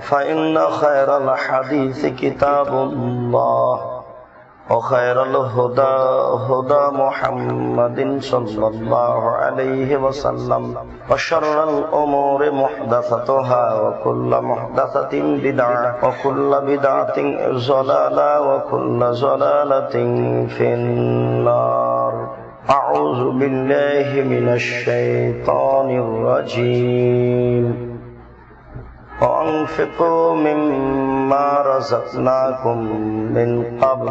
فإن خير الحديث كتاب الله وخير الهدى هدى محمد صلى الله عليه وسلم وشر الأمور محدثاتها وكل محدثة بدعة وكل بدعة ضلالة وكل ضلالة في النار. أعوذ بالله من الشيطان الرجيم. وأنفقوا مما رزقناكم من قبل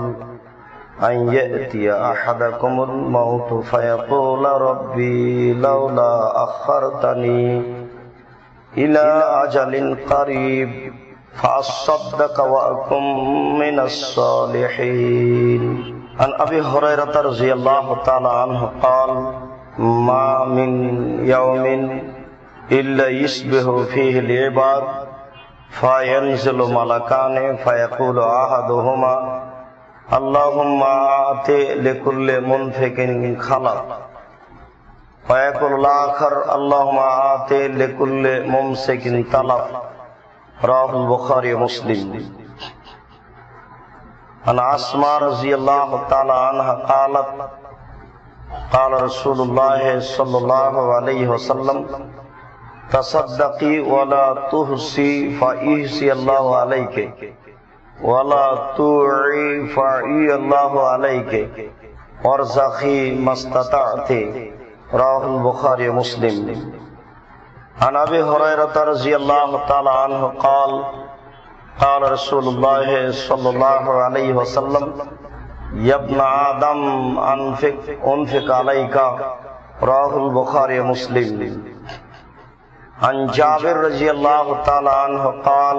أن يأتي أحدكم الموت فيقول ربي لولا أخرتني إلى أجل قريب فأصدق وأكن من الصالحين. عن أبي هريرة رضي الله تعالى عنه قال: ما من يوم إلا يصبح فيه العباد فينزل ملكان فيقول أحدهما اللهم آت لكل منفق خلق ويقول الآخر اللهم آت لكل ممسك طلب. رواه البخاري ومسلم. عن أسماء رضي الله تعالى عنها قالت: قال رسول الله صلى الله عليه وسلم: تصدقي ولا تحصي فيحصي الله عليك ولا توعي فيعي الله عليك وارزقي ما استطعت. رواه البخاري ومسلم. عن أبي هريرة رضي الله تعالى عنه قال: قال رسول الله صلى الله عليه وسلم: يا ابن آدم أنفق عليك. رواه البخاري ومسلم. عن جابر رضي الله تعالى عنه قال: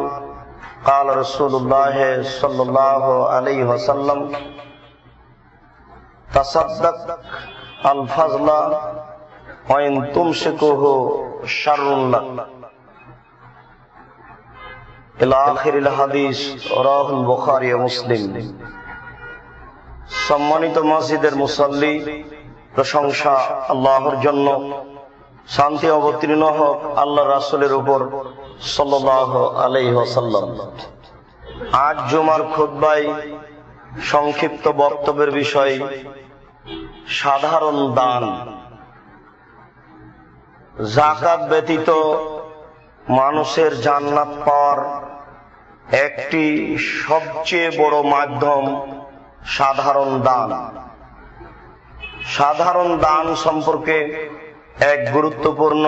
قال رسول الله صلى الله عليه وسلم: تصدق الفضل وإن تمسكه شر لك إلى آخر الحديث. رواه البخاري ومسلم. সম্মানিত মসজিদের মুসল্লি, প্রশংসা আল্লাহর জন্য, শান্তি অবতীর্ণ হোক আল্লাহ রাসূলের উপর সাল্লাল্লাহু আলাইহি ওয়াসাল্লাম। আজ জুমার খুতবায় সংক্ষিপ্ত বক্তব্যের বিষয় সাধারণ দান। যাকাত ব্যতীত মানুষের জান্নাত পাওয়ার একটি সবচেয়ে বড় মাধ্যম সাধারণ দান। সাধারণ দান সম্পর্কে এক গুরুত্বপূর্ণ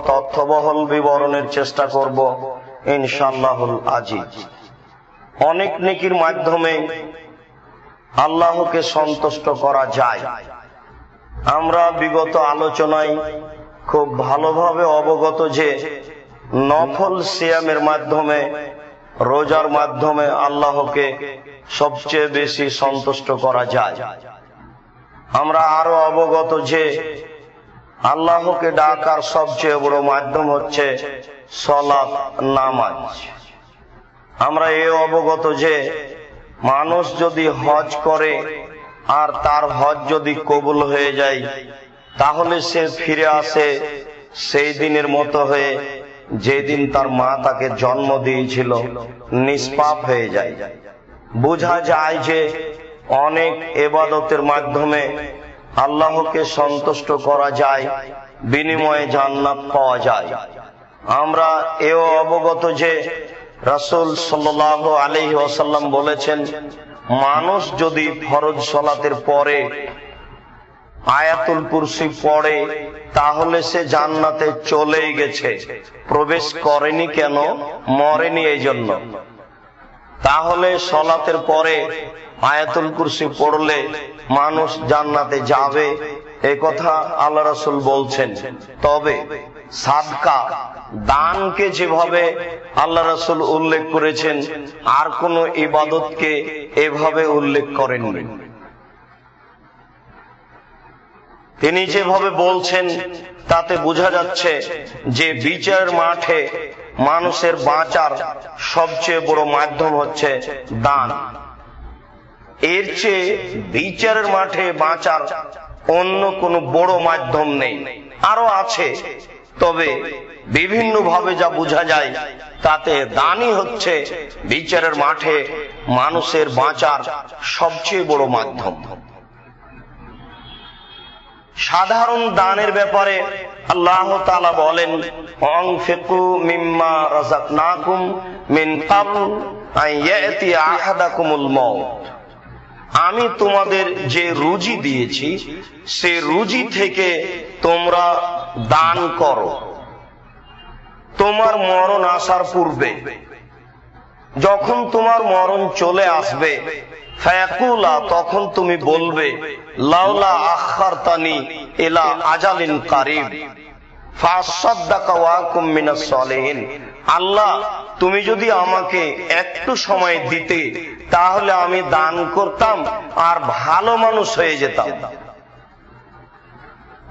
তথ্যবহল বিবরণের চেষ্টা করব ইনশাআল্লাহুল আজিজ। অনেক নেকির মাধ্যমে আল্লাহকে সন্তুষ্ট করা যায়। আমরা বিগত আলোচনায় খুব ভালোভাবে অবগত যে নফল সিয়ামের মাধ্যমে, রোজার মাধ্যমে আল্লাহকে সবচেয়ে বেশি সন্তুষ্ট করা যায়। আমরা আরো অবগত যে আল্লাহকে ডাকার সবচেয়ে বড় মাধ্যম হচ্ছে সালাত, নামাজ। আমরা এও অবগত যে মানুষ যদি হজ করে আর তার হজ যদি কবুল হয়ে যায়, তাহলে সে ফিরে আসে সেই দিনের মতো হয়ে যেদিন তার মা তাকে জন্ম দিয়েছিল, নিষ্পাপ হয়ে যায়। বোঝা যায় যে অনেক ইবাদতের মাধ্যমে আল্লাহকে সন্তুষ্ট করা যায়, বিনিময়ে জান্নাত পাওয়া যায়। আমরা এও অবগত যে রাসূল সাল্লাল্লাহু আলাইহি ওয়াসাল্লাম বলেছেন, মানুষ যদি ফরজ সালাতের পরে আয়াতুল কুরসি পড়ে তাহলে সে জান্নাতে চলেই গেছে, প্রবেশ করেনি কেন? মরেনি এই জন্য। তাহলে সালাতের পরে আয়াতুল কুরসি পড়লে মানুষ জান্নাতে যাবে, এই কথা আল্লাহ রাসূল বলছেন। তবে সাদকা, দানকে যেভাবে আল্লাহ রাসূল উল্লেখ করেছেন, আর কোন ইবাদতকে এভাবে উল্লেখ করেননি। তিনি যেভাবে বলছেন তাতে বোঝা যাচ্ছে যে বিচারের মাঠে মানুষের বাঁচার সবচেয়ে বড় মাধ্যম হচ্ছে দান। এর চেয়ে বিচারের মাঠে বাঁচার অন্য কোনো বড় মাধ্যম নেই। আরো আছে, তবে বিভিন্ন ভাবে যা বোঝা যায়, তাতে দানই হচ্ছে বিচারের মাঠে মানুষের বাঁচার সবচেয়ে বড় মাধ্যম। সাধারণ দানের ব্যাপারে আল্লাহ তাআলা বলেন, আনফিকু মিম্মা রাযাকনাকুম মিন ক্বাবল আন ইয়াতি আহাদাকুমুল মাউত। আমি তোমাদের যে রুজি দিয়েছি সে রুজি থেকে তোমরা দান করো তোমার মরণ আসার পূর্বে। যখন তোমার মরণ চলে আসবে, ফায়াকুলা, তখন তুমি বলবে, লাউলা আখারতানি ইলা আজালিন কারিব ফাসাদদাকা ওয়া আকুম মিনাস সালিহিন। আল্লাহ, তুমি যদি আমাকে একটু সময় দিতে তাহলে আমি দান করতাম আর ভালো মানুষ হয়ে যেতাম।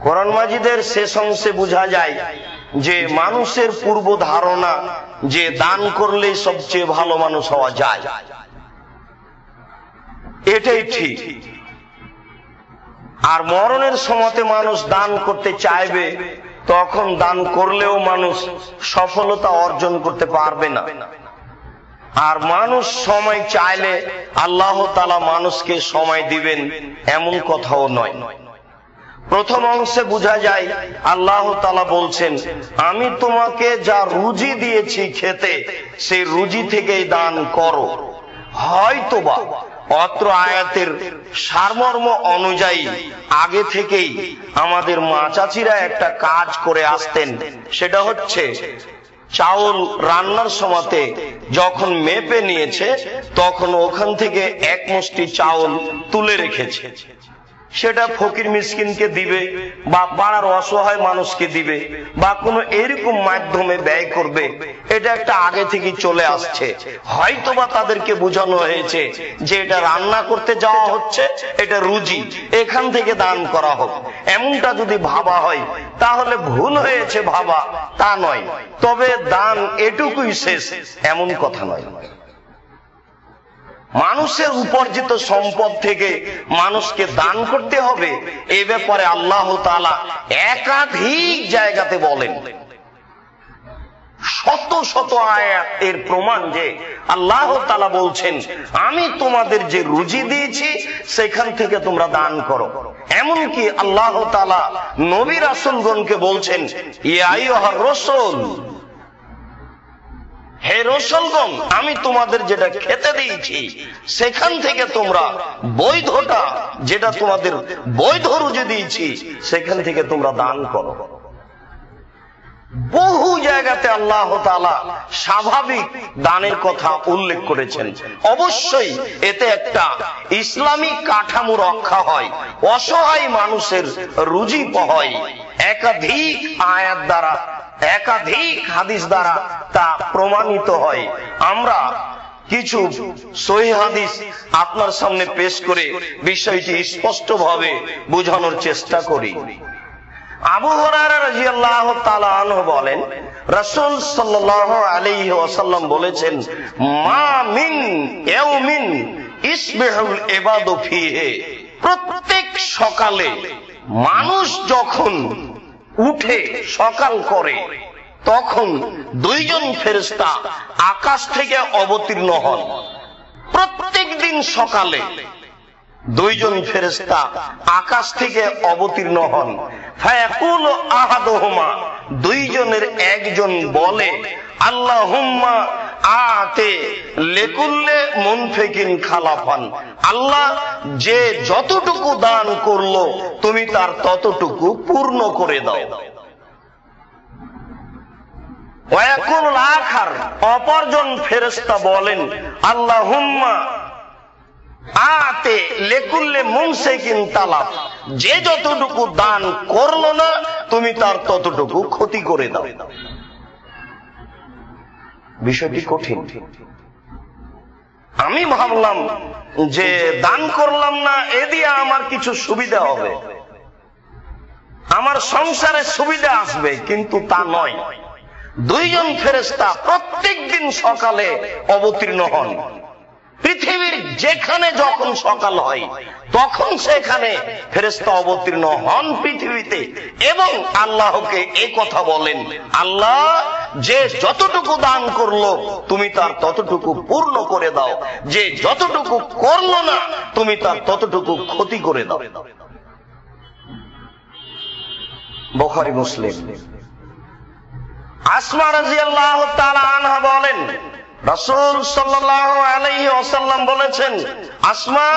কোরআন মাজিদের শেষ অংশে বোঝা যায় যে মানুষের পূর্ব ধারণা যে দান করলেই সবচেয়ে ভালো মানুষ হওয়া যায়, এটাই ঠিক। আর মরণের সময়তে মানুষ দান করতে চাইবে, তখন দান করলেও মানুষ সফলতা অর্জন করতে পারবে না। আর মানুষ সময় চাইলে আল্লাহ তাআলা মানুষকে সময় দিবেন, এমন কথাও নয়। প্রথম অংশে বোঝা যায় আল্লাহ তাআলা বলছেন, আমি তোমাকে যা রুজি দিয়েছি খেতে, সেই রুজি থেকেই দান করো। হয়তোবা অত্র আয়াতের সারমর্ম অনুযায়ী আগে থেকেই আমাদের মা চাচিরা একটা কাজ করে আসতেন, সেটা হচ্ছে চাউল রান্নার সময়তে যখন মেপে নিয়েছে তখন ওখান থেকে এক মুষ্টি চাউল তুলে রেখেছে, সেটা ফকির মিসকিনকে দিবে বা পাড়ার অসহায় মানুষকে দিবে বা কোনো এরকম মাধ্যমে ব্যয় করবে। এটা একটা আগে থেকে চলে আসছে। হয়তোবা তাদেরকে বোঝানো হয়েছে যে এটা রান্না করতে যাওয়া হচ্ছে, এটা রুজি, এখান থেকে দান করা হোক। এমনটা যদি ভাবা হয় তাহলে ভুল হয়েছে ভাবা, তা নয়। তবে দান এটুকুই শেষ, এমন কথা নয়। মানুষের উপার্জিত সম্পদ থেকে মানুষকে দান করতে হবে, এ ব্যাপারে আল্লাহ তাআলা একাধিক জায়গাতে বলেন। শত শত আয়াত এর প্রমাণ যে আল্লাহ তাআলা বলছেন, আমি তোমাদের যে রুজি দিয়েছি সেখান থেকে তোমরা দান করো। এমনকি আল্লাহ তাআলা নবী রাসূলগণকে বলছেন, ইয়া আইয়ুহার রাসূল, হে রাসূলগণ, আমি তোমাদের যেটা খেতে দিয়েছি সেখান থেকে তোমরা বৈধটা, যেটা তোমাদের বৈধ রুজি দিয়েছি সেখান থেকে তোমরা দান করো। বহু জায়গাতে আল্লাহ তাআলা স্বাভাবিক দানের কথা উল্লেখ করেছেন। অবশ্যই এতে একটা ইসলামিক কাঠামো রক্ষা হয়, অসহায় মানুষের রুজি হয়। একাধিক আয়াত দ্বারা, একাধিক হাদিস দ্বারা তা প্রমাণিত হয়। আমরা কিছু সহিহ হাদিস আপনার সামনে পেশ করে বিষয়টি স্পষ্টভাবে বোঝানোর চেষ্টা করি। আবু হুরায়রা রাদিয়াল্লাহু তাআলা আনহু বলেন, রাসূল সাল্লাল্লাহু আলাইহি ওয়াসাল্লাম বলেছেন, মা মিন ইয়াউমিন ইসবিহুল ইবাদু ফিহি, প্রত্যেক সকালে মানুষ যখন উঠে সকাল করে তখন দুইজন ফেরেশতা আকাশ থেকে অবতীর্ণ হন। প্রত্যেক দিন সকালে দুইজন ফেরেশতা আকাশ থেকে অবতীর্ণ হন। ফায়াকুলু আহাদুহুমা, দুইজনের একজন বলে, আল্লাহুম্মা আতে লিকুল্লি মুনফিকিন খালাফান, আল্লাহ, যে যতটুকু দান করলো তুমি তার ততটুকু পূর্ণ করে দাও। ওয়ায়াকুল আখার, অপরজন ফেরেশতা বলেন, আল্লাহুম্মা আতে লিকুল্লি মুমসিকিন তালাফ, যে যতটুকু দান করলো না তুমি তার ততটুকু ক্ষতি করে দাও। বিষয়টি কঠিন। আমি ভাবলাম যে দান করলাম না, এ দিয়ে আমার কিছু সুবিধা হবে, আমার সংসারে সুবিধা আসবে, কিন্তু তা নয়। দুইজন ফেরেশতা প্রত্যেক দিন সকালে অবতীর্ণ হন। পৃথিবীর যেখানে যখন সকাল হয় তখন সেখানে ফেরেশতা অবতীর্ণ হন পৃথিবীতে এবং আল্লাহকে এই কথা বলেন, আল্লাহ যে যতটুকু দান করলো তুমি তার ততটুকু পূর্ণ করে দাও, যে যতটুকু করলো না তুমি তার ততটুকু ক্ষতি করে দাও। বুখারী মুসলিম। আসমা রাদিয়াল্লাহু তাআলা আনহা বলেন, রাসূল সাল্লাল্লাহু আলাইহি ওয়াসাল্লাম বলেছেন, আসমা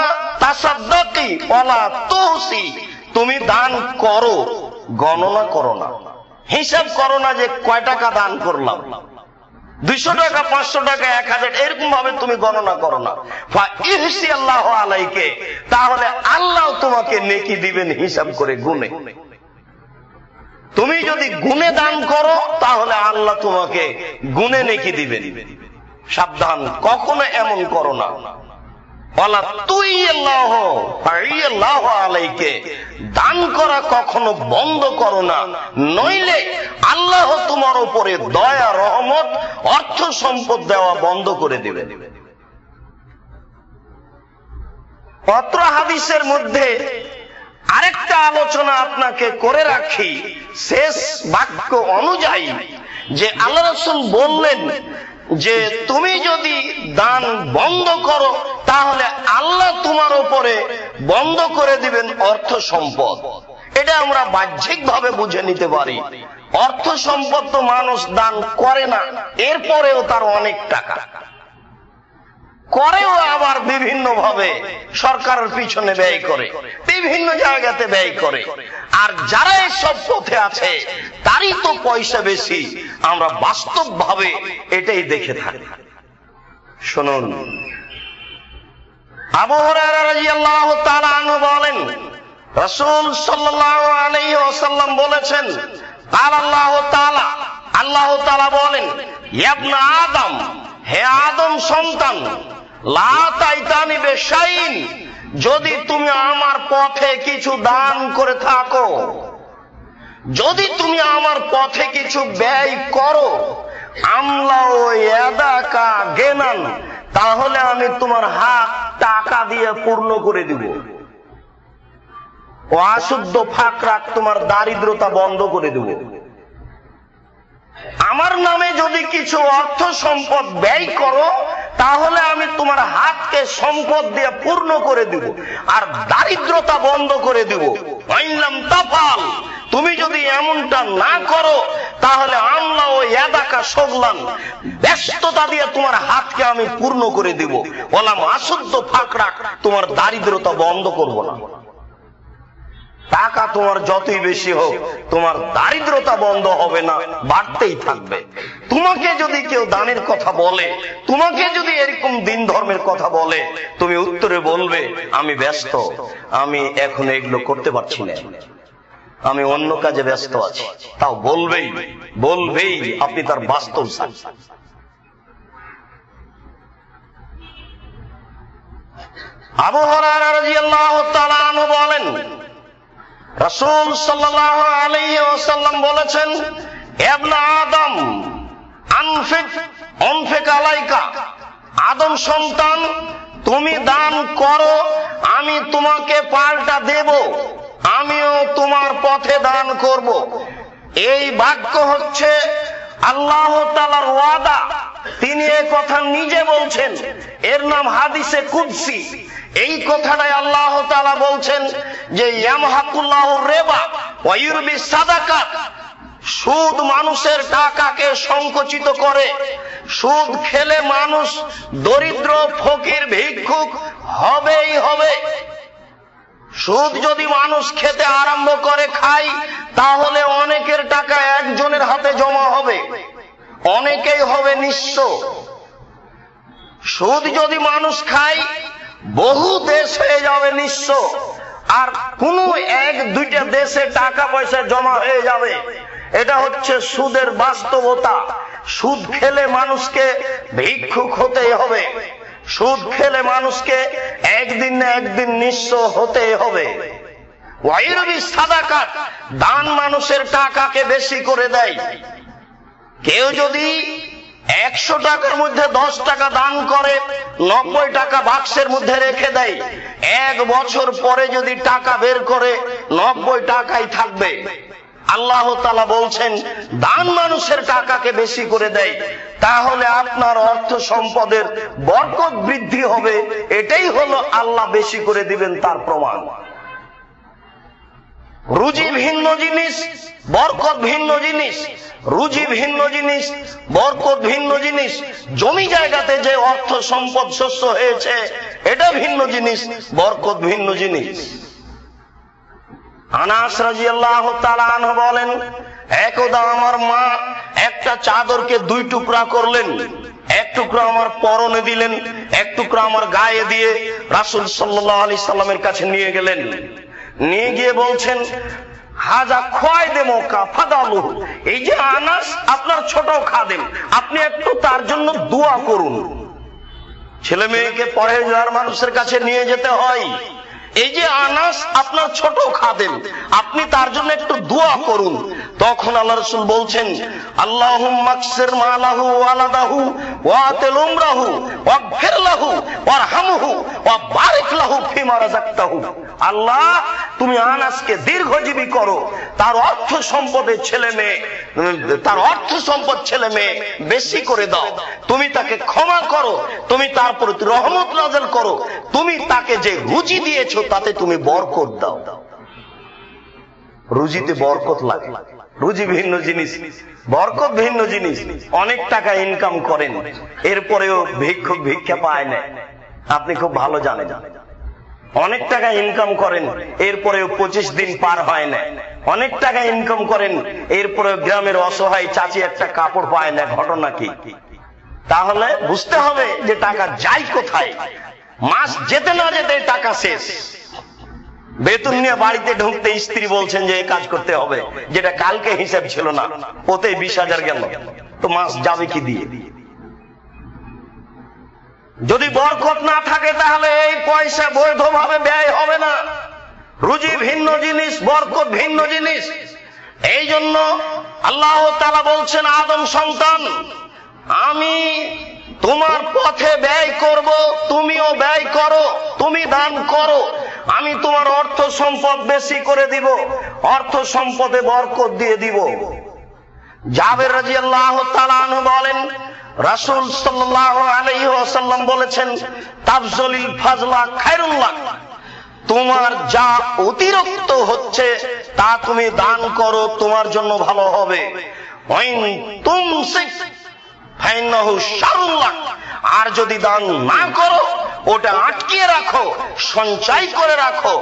তাসাদ্দাকি ওয়ালা তুহসি, তুমি দান করো গণনা করো না, হিসাব করো না যে কয় টাকা দান করলাম, 200 টাকা 500 টাকা 1000 এরকম ভাবে তুমি গণনা করো না। ফা ইহসি আল্লাহু আলাইকে, তাহলে আল্লাহ তোমাকে নেকি দিবেন হিসাব করে গুনে। তুমি যদি গুনে দান করো তাহলে আল্লাহ তোমাকে গুনে নেকি দিবেন। সাবধান, কখনো এমন করো না। ওয়ালা তুইয়াল্লাহু ফাইয়াল্লাহু আলাইকে, দান করা কখনো বন্ধ করো না, নইলে আল্লাহ তোমার উপরে দয়া রহমত অর্থ সম্পদ দেওয়া বন্ধ করে দিবে। পত্র হাদিসের মধ্যে আরেকটা আলোচনা আপনাকে করে রাখি, শেষ বাক্য অনুযায়ী যে আল্লাহ রাসূল বললেন যে তুমি যদি দান বন্ধ করো তাহলে আল্লাহ তোমার উপরে বন্ধ করে দিবেন অর্থ সম্পদ। এটা আমরা বাহ্যিক ভাবে বুঝে নিতে পারি। অর্থ সম্পদ তো মানুষ দান করে না, এরপরেও তার অনেক টাকা করেও, আবার বিভিন্ন ভাবে সরকারের পিছনে ব্যয় করে, বিভিন্ন জায়গাতে ব্যয় করে। আর যারা এসব পথে আছে তারই তো পয়সা বেশি, আমরা বাস্তব ভাবে এটাই দেখে থাকি। শুনুন, আবু হুরায়রা রাদিয়াল্লাহু তাআলা আনহু বলেন, রাসূল সাল্লাল্লাহু আলাইহি ওয়াসাল্লাম বলেছেন, আল্লাহ তাআলা, আল্লাহ তাআলা বলেন, ইবনে আদম, হে আদম সন্তান, লা তাইতানি বিশাইইন, যদি তুমি আমার পথে কিছু দান করে থাকো, যদি তুমি আমার পথে কিছু ব্যয় করো, আমলাও ইয়াদাকা গেনান, তাহলে আমি তোমার হাত টাকা দিয়ে পূর্ণ করে দিব। ও আশুদ্ধ ফাকরাক, তোমার দারিদ্রতা বন্ধ করে দেব। আমার নামে যদি কিছু অর্থ সম্পদ ব্যয় করো তাহলে আমি তোমার হাতকে সম্পদ দিয়ে পূর্ণ করে দিব আর দারিদ্রতা বন্ধ করে দিব। আইনলাম তাফাল, তুমি যদি এমনটা না করো তাহলে আমলা ও ইয়াদাকা শগলান, ব্যস্ততা দিয়ে তোমার হাতকে আমি পূর্ণ করে দিব। ওলাম আশুদ্ধ ফাকরাক, তোমার দারিদ্রতা বন্ধ করব না। টাকা তোমার যতই বেশি হোক তোমার দারিদ্রতা বন্ধ হবে না, বাড়তেই থাকবে। তোমাকে যদি কেউ দানের কথা বলে, তোমাকে যদি এরকম দিন ধর্মের কথা বলে, তুমি উত্তরে বলবে আমি ব্যস্ত, আমি এখন এগুলো করতে পারছি না, আমি অন্য কাজে ব্যস্ত আছি। তাও বলবেই বলবেই, আপনি তার বাস্তব সাক্ষী। আবু হুরায়রা রাদিয়াল্লাহু তাআলা আনহু বলেন, রাসূল সাল্লাল্লাহু আলাইহি ওয়াসাল্লাম বলেছেন, ইবনে আদম আনফিক আলাইকা, আদম সন্তান তুমি দান করো, আমি তোমাকে পাল্টা দেব, আমিও তোমার পথে দান করব। এই বাক্য হচ্ছে আল্লাহ তাআলার ওয়াদা, তিনি এই কথা নিজে বলছেন, এর নাম হাদিসে কুদসি। এই কথাটাই আল্লাহ তাআলা বলছেন যে ইয়ামহাকুল্লাহুর রিবা ওয়া ইউরবি সাদাকাত, সুদ মানুষের টাকাকে সংকুচিত করে, সুদ খেলে মানুষ দরিদ্র ফকির ভিক্ষুক হবেই হবে। সুদ যদি মানুষ খেতে আরম্ভ করে খায় তাহলে অনেকের টাকা একজনের হাতে জমা হবে, অনেকেই হবে নিঃস্ব। সুদ যদি মানুষ খায় বহু দেশ হয়ে যাবে নিঃস্ব, আর কোন এক দুইটা দেশে টাকা পয়সা জমা হয়ে যাবে। এটা হচ্ছে সুদের বাস্তবতা। সুদ খেলে মানুষকে ভিক্ষুক হতেই হবে, সুদ খেলে মানুষকে একদিন না একদিন নিঃস্ব হতেই হবে। ওয়াইরবি সাদাকাত, দান মানুষের টাকাকে বেশি করে দেয়। কেউ যদি 100 টাকার মধ্যে 10 টাকা দান করে 90 টাকা বাক্সের মধ্যে রেখে দেয়, 1 বছর পরে যদি টাকা বের করে 90 টাকাই থাকবে। আল্লাহ তাআলা বলছেন দান মানুষের টাকাকে বেশি করে দেয়, তাহলে আপনার অর্থ সম্পদের বরকত বৃদ্ধি হবে। এটাই হলো আল্লাহ বেশি করে দিবেন তার প্রমাণ। রুজি ভিন্ন জিনিস, বরকত ভিন্ন জিনিস। রুজি ভিন্ন জিনিস, বরকত ভিন্ন জিনিস। জমি জায়গাতে যে অর্থ সম্পদ শস্য হয়েছে এটা ভিন্ন জিনিস, বরকত ভিন্ন জিনিস। আনাস রাদিয়াল্লাহু তাআলা আনহু বলেন, একদা আমার মা একটা চাদরকে 2 টুকরা করলেন, 1 টুকরা আমার পরনে দিলেন, 1 টুকরা আমার গায়ে দিয়ে রাসূল সাল্লাল্লাহু আলাইহি সাল্লামের কাছে নিয়ে গেলেন। নিয়ে গিয়ে বলছেন, হাজা খাদেম ফাদালু, এই যে আনাস আপনার ছোট খাদেম, আপনি একটু তার জন্য দোয়া করুন। ছেলে মেয়েকে পরহেজগার মানুষের কাছে নিয়ে যেতে হয়। এই যে আনাস আপনার ছোট খাদেম, আপনি তার জন্য একটু দোয়া করুন। তখন আল্লাহ রাসূল বলছেন, আল্লাহুম্মা আকসির মালাহু ওয়ালাদাহু ওয়াতিল উমরাহু ওয়াগফির লাহু ওয়ারহামহু ওয়া বারিক লাহু ফিমা রাযাকতাহু। আল্লাহ তুমি আনাসকে দীর্ঘজীবী করো, তার অর্থ সম্পদের ছেলে মেয়ে, তার অর্থ সম্পদ ছেলে মেয়ে বেশি করে দাও। তুমি তাকে ক্ষমা করো, তুমি তার প্রতি রহমত নাযিল করো, তুমি তাকে যে রুজি দিয়েছো তাতে তুমি বরকত দাও। রুজিতে বরকত লাগে। রুজি ভিন্ন জিনিস, বরকত ভিন্ন জিনিস। অনেক টাকা ইনকাম করেন, এরপরেও ভিক্ষুক ভিক্ষা পায় না, আপনি খুব ভালো জানেন। অনেক টাকা ইনকাম করেন, এরপরেও 25 দিন পার হয় না। অনেক টাকা ইনকাম করেন, এরপরেও গ্রামের অসহায় চাচি একটা কাপড় পায় না। ঘটনা কি? তাহলে বুঝতে হবে যে টাকা যায় কোথায়। মাস যেতে না যেতে টাকা শেষ। বেতন নিয়ে বাড়িতে ঢুকতে স্ত্রী বলছেন যে এই কাজ করতে হবে, যেটা কালকে হিসাব ছিল না, ওতে 20,000 গেল, তো মাস যাবে কি দিয়ে? যদি বরকত না থাকে তাহলে এই পয়সা বৈধভাবে ব্যয় হবে না। রুজি ভিন্ন জিনিস, বরকত ভিন্ন জিনিস। এই জন্য আল্লাহ তাআলা বলছেন, আদম সন্তান, আমি তোমার পথে ব্যয় করব, তুমিও ব্যয় করো, তুমি দান করো, আমি তোমার অর্থ সম্পদ বেশি করে দিব, অর্থ সম্পদে বরকত দিয়ে দিব। জাবের রাদিয়াল্লাহু তাআলা আনহু বলেন, রাসূল সাল্লাল্লাহু আলাইহি ওয়াসাল্লাম বলেছেন, তাফজলিল ফাজলা খায়রুল লাক, তোমার যা অতিরিক্ত হচ্ছে তা তুমি দান করো, তোমার জন্য ভালো হবে। ওয়াইন তুমসিক ফাইন্নাহু শাররুল লাক, আর যদি দান না করো, ওটা আটকিয়ে রাখো, সঞ্চয় করে রাখো,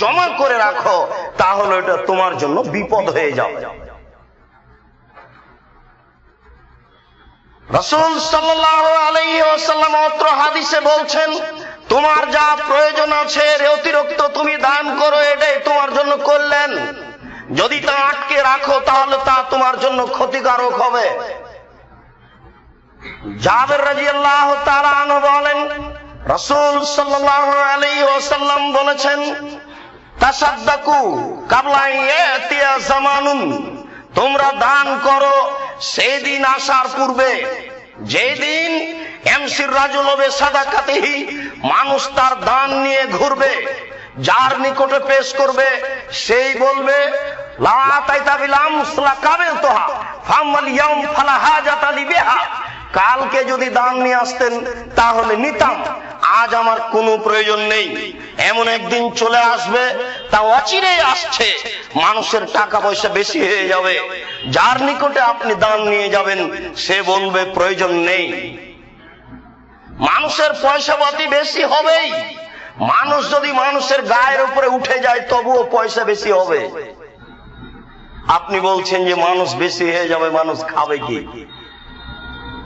জমা করে রাখো, তাহলে এটা তোমার জন্য বিপদ হয়ে যাবে। রাসূল সাল্লাল্লাহু আলাইহি ওয়াসাল্লাম অত্র হাদিসে বলছেন, তোমার যা প্রয়োজন আছে এর অতিরিক্ত তুমি দান করো, এটাই তোমার জন্য কল্যাণ। যদি তা আটকে রাখো তাহলে তা তোমার জন্য ক্ষতিকারক হবে। জাবের রাদিয়াল্লাহু তাআলা আনহু বলেন, রাসূল সাল্লাল্লাহু আলাইহি ওয়াসাল্লাম বলেছেন, তাসাদদাকু কাবলা ইয়াতিয়া জামানুন, তোমরা দান করো সেই দিন আসার পূর্বে, যেদিন এমসির রাজুল হবে সাদাকাতিহি, মানুষ তার দান নিয়ে ঘুরবে, যার নিকটে পেশ করবে সেই বলবে, লা তাইতা বিল আমসলা কাবিলতুহা ফামাল ইয়াউম ফালা হাজাতা লি বিহা, কালকে যদি দান নিয়ে আসতেন তাহলে নিতাম, আজ আমার কোনো প্রয়োজন নেই। এমন একদিন চলে আসবে, তা অচিরেই আসছে, মানুষের টাকা পয়সা বেশি হয়ে যাবে, যার নিকটে আপনি দান নিয়ে যাবেন সে বলবে প্রয়োজন নেই। মানুষের পয়সা পাতি বেশি হবেই। মানুষ যদি মানুষের গায়ের উপরে উঠে যায় তবুও পয়সা বেশি হবে। আপনি বলছেন যে মানুষ বেশি হয়ে যাবে, মানুষ খাবে কি?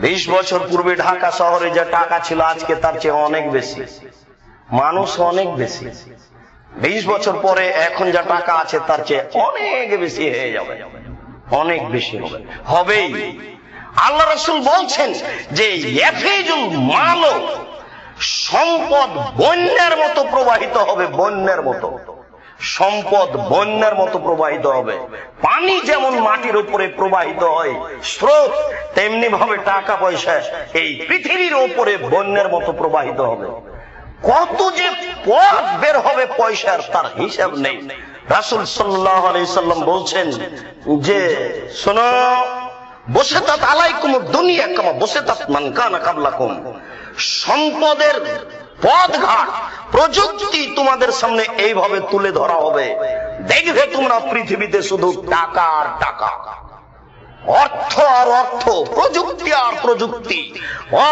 20 বছর পূর্বে ঢাকা শহরে যা টাকা ছিল আজকে তার চেয়ে অনেক বেশি, মানুষ অনেক বেশি। 20 বছর পরে এখন যা টাকা আছে তার চেয়ে অনেক বেশি হয়ে যাবে, অনেক বেশি হবে, হবেই। আল্লাহ রাসূল বলছেন যে ইয়াফিজুল মাল, সম্পদ বন্যার মতো প্রবাহিত হবে, বন্যার মতো। সম্পদ বন্যার মতো প্রবাহিত হবে। পানি যেমন মাটির উপরে প্রবাহিত হয় স্রোত, তেমনি ভাবে টাকা পয়সা এই পৃথিবীর উপরে বন্যার মতো প্রবাহিত হবে। কত যে পথ বের হবে পয়সার, তার হিসাব নেই। রাসূল সাল্লাল্লাহু আলাইহি সাল্লাম বলছেন যে শোনো, বসেতাত আলাইকুম দুনিয়া কামা বসেতাত মান কানা কাবলাকুম। সম্পদের পথঘাট প্রযুক্তি তোমাদের সামনে এইভাবে তুলে ধরা হবে, দেখবে তোমরা পৃথিবীতে শুধু টাকা আর টাকা, অর্থ আর অর্থ, প্রযুক্তি আর প্রযুক্তি,